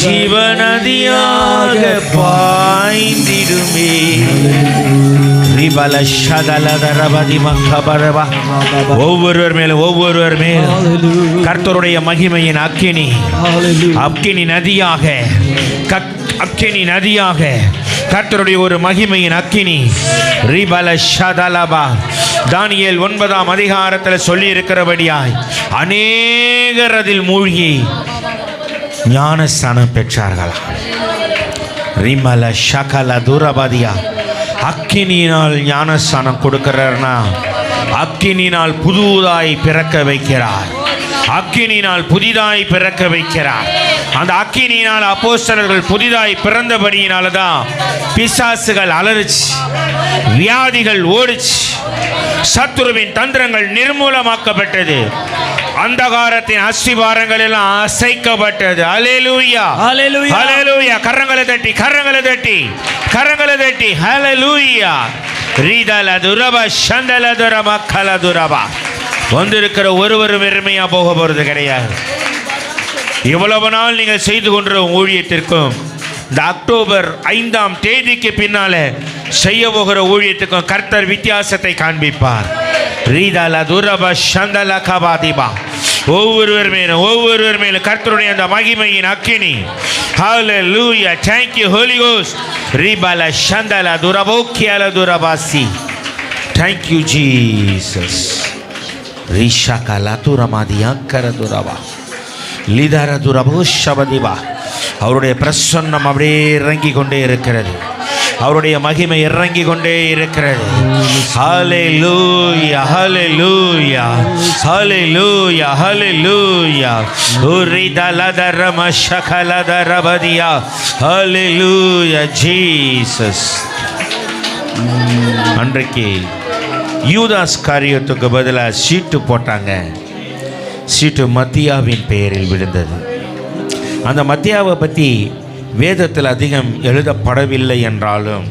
ஜீவநதியாக பாய்ந்திடுமே. ஒவ்வொருவர் மேலும், ஒவ்வொருவர் மேலும் கர்த்தருடைய மகிமையின் அக்கினி, அக்கினி நதியாக, அக்கினி நதியாக கர்த்தருடைய ஒரு மகிமையின் அக்கினி. ரிபல ஷதலபா. தானியேல் 9ஆம் அதிகாரத்தில் சொல்லி இருக்கிறபடியாய் அநேகர் அதில் மூழ்கி ஞானஸ்தானம் பெற்றார்களா. ரிமல ஷகல துரபதியா. அக்கினியினால் ஞானஸ்தானம் கொடுக்கிறார்னா அக்கினினால் புதுதாய் பிறக்க வைக்கிறார். அக்கினினால் புதிதாய் பிறக்க வைக்கிறார். அந்த அக்கினியினால் அப்போஸ்தலர்கள் புதிதாய் பிறந்தபடியினால தான் பிசாசுகள் அலறிச்சு, வியாதிகள் ஓடிச்சு, சத்துருவின் தந்திரங்கள் நிர்மூலமாக்கப்பட்டது, அந்தகாரத்தின் அஸ்திவாரங்கள் எல்லாம் அசைக்கப்பட்டது. ஹல்லேலூயா, ஹல்லேலூயா, ஹல்லேலூயா. கரங்களை தட்டி, கரங்களை தட்டி, கரங்களை தட்டி. ஹல்லேலூயா. ரீதல துரப சந்தல துரப கல துரப. வந்திருக்கிற ஒருவரும் வெறுமையா போக போறது கிடையாது. இவ்வளவு நாள் நீங்கள் செய்து கொண்ட ஊழியத்திற்கும் இந்த அக்டோபர் 5ஆம் தேதிக்கு பின்னால செய்ய போகிற ஊழியத்துக்கும் கர்த்தர் வித்தியாசத்தை காண்பிப்பார். ரீதல துரப சந்தல கபாதிபா. ஒவ்வொருவர் மேலும் கர்த்தருடைய அந்த மகிமையின் அக்கினி. ஹல்லேலூயா. Thank you Holy Ghost. ரிபல சந்தல துரபோக்கியல துரபாசி. Thank you Jesus. ரிஷகல துரமாதியா கர துரபா. லிதர துரபோ ஷபதிபா. அவருடைய பிரசன்னம் அப்படியே இறங்கி கொண்டே இருக்கிறது. அவருடைய மகிமை இறங்கி கொண்டே இருக்கிறது. ஹல்லேலூயா, ஹல்லேலூயா, ஹல்லேலூயா, ஹல்லேலூயா. உரிதலதரம ஷகலதரபதியா. ஹல்லேலூயா ஜீசஸ். அன்றைக்கு யூதாஸ் காரியத்துக்கு பதிலாக சீட்டு போட்டாங்க. சீட்டு மத்தியாவின் பெயரில் விழுந்தது. அந்த மத்தியாவை பற்றி வேதத்தில் அதிகம் எழுதப்படவில்லை என்றாலும்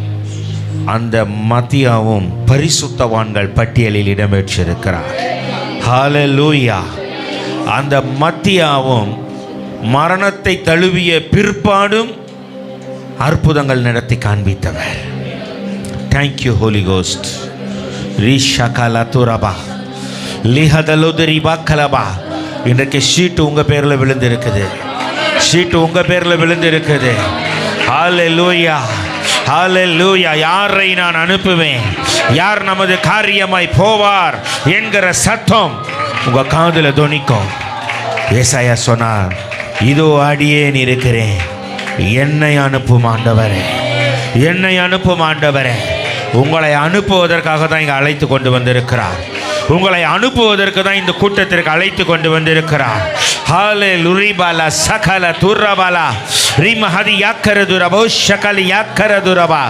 அந்த மத்தியாவும் பரிசுத்தவான்கள் பட்டியலில் இடம்பெற்றிருக்கிறார். ஹல்லேலூயா. அந்த மத்தியாவும் மரணத்தை தழுவிய பிற்பாடும் அற்புதங்கள் நடத்தி காண்பித்தவர். Thank you holy ghost. ரீஷகலா துரபா லிஹதலுதரிபா கலபா. இன்றைக்கு ஷீட்டு உங்கள் பேரில் விழுந்து இருக்குது. ஷீட்டு உங்கள் பேரில் விழுந்து இருக்குது. ஹல்லேலூயா, ஹல்லேலூயா. யாரை நான் அனுப்புவேன், யார் நமது காரியமாய் போவார் என்கிற சத்தம் உங்கள் காதில் தொனிக்கும். ஏசாயா சொன்னார், இதோ அடியேன் இருக்கிறேன், என்னை அனுப்பும் ஆண்டவரே, என்னை அனுப்பும் ஆண்டவரே. உங்களை அனுப்புவதற்காக தான் இங்கே அழைத்து கொண்டு வந்திருக்கிறார். உங்களை அனுப்புவதற்கு தான் இந்த கூட்டத்திற்கு அழைத்து கொண்டு வந்திருக்கிறார். ஹல்லேலூயா சகல துரபலா ரிமஹதி யாக்கரதுரபோ ஷகலி யாக்கரதுரபா.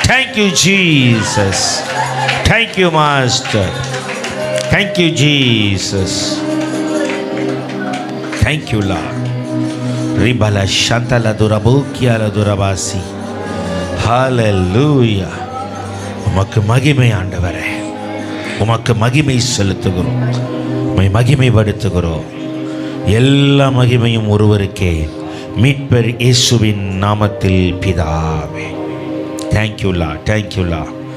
Thank you Jesus. Thank you Master. Thank you Jesus. Thank you Lord. ரிபல ஷந்தல துரபோ கியால துரபாசி. ஹல்லேலூயா. உமக்கு மகிமை ஆண்டவரே, உமக்கு மகிமை செலுத்துகிறோம், உம்மை மகிமைப்படுத்துகிறோம். எல்லா மகிமையும் ஒருவருக்கே, மீட்பர் இயேசுவின் நாமத்தில் பிதாவே. தேங்க்யூ லா, தேங்க்யூ லா.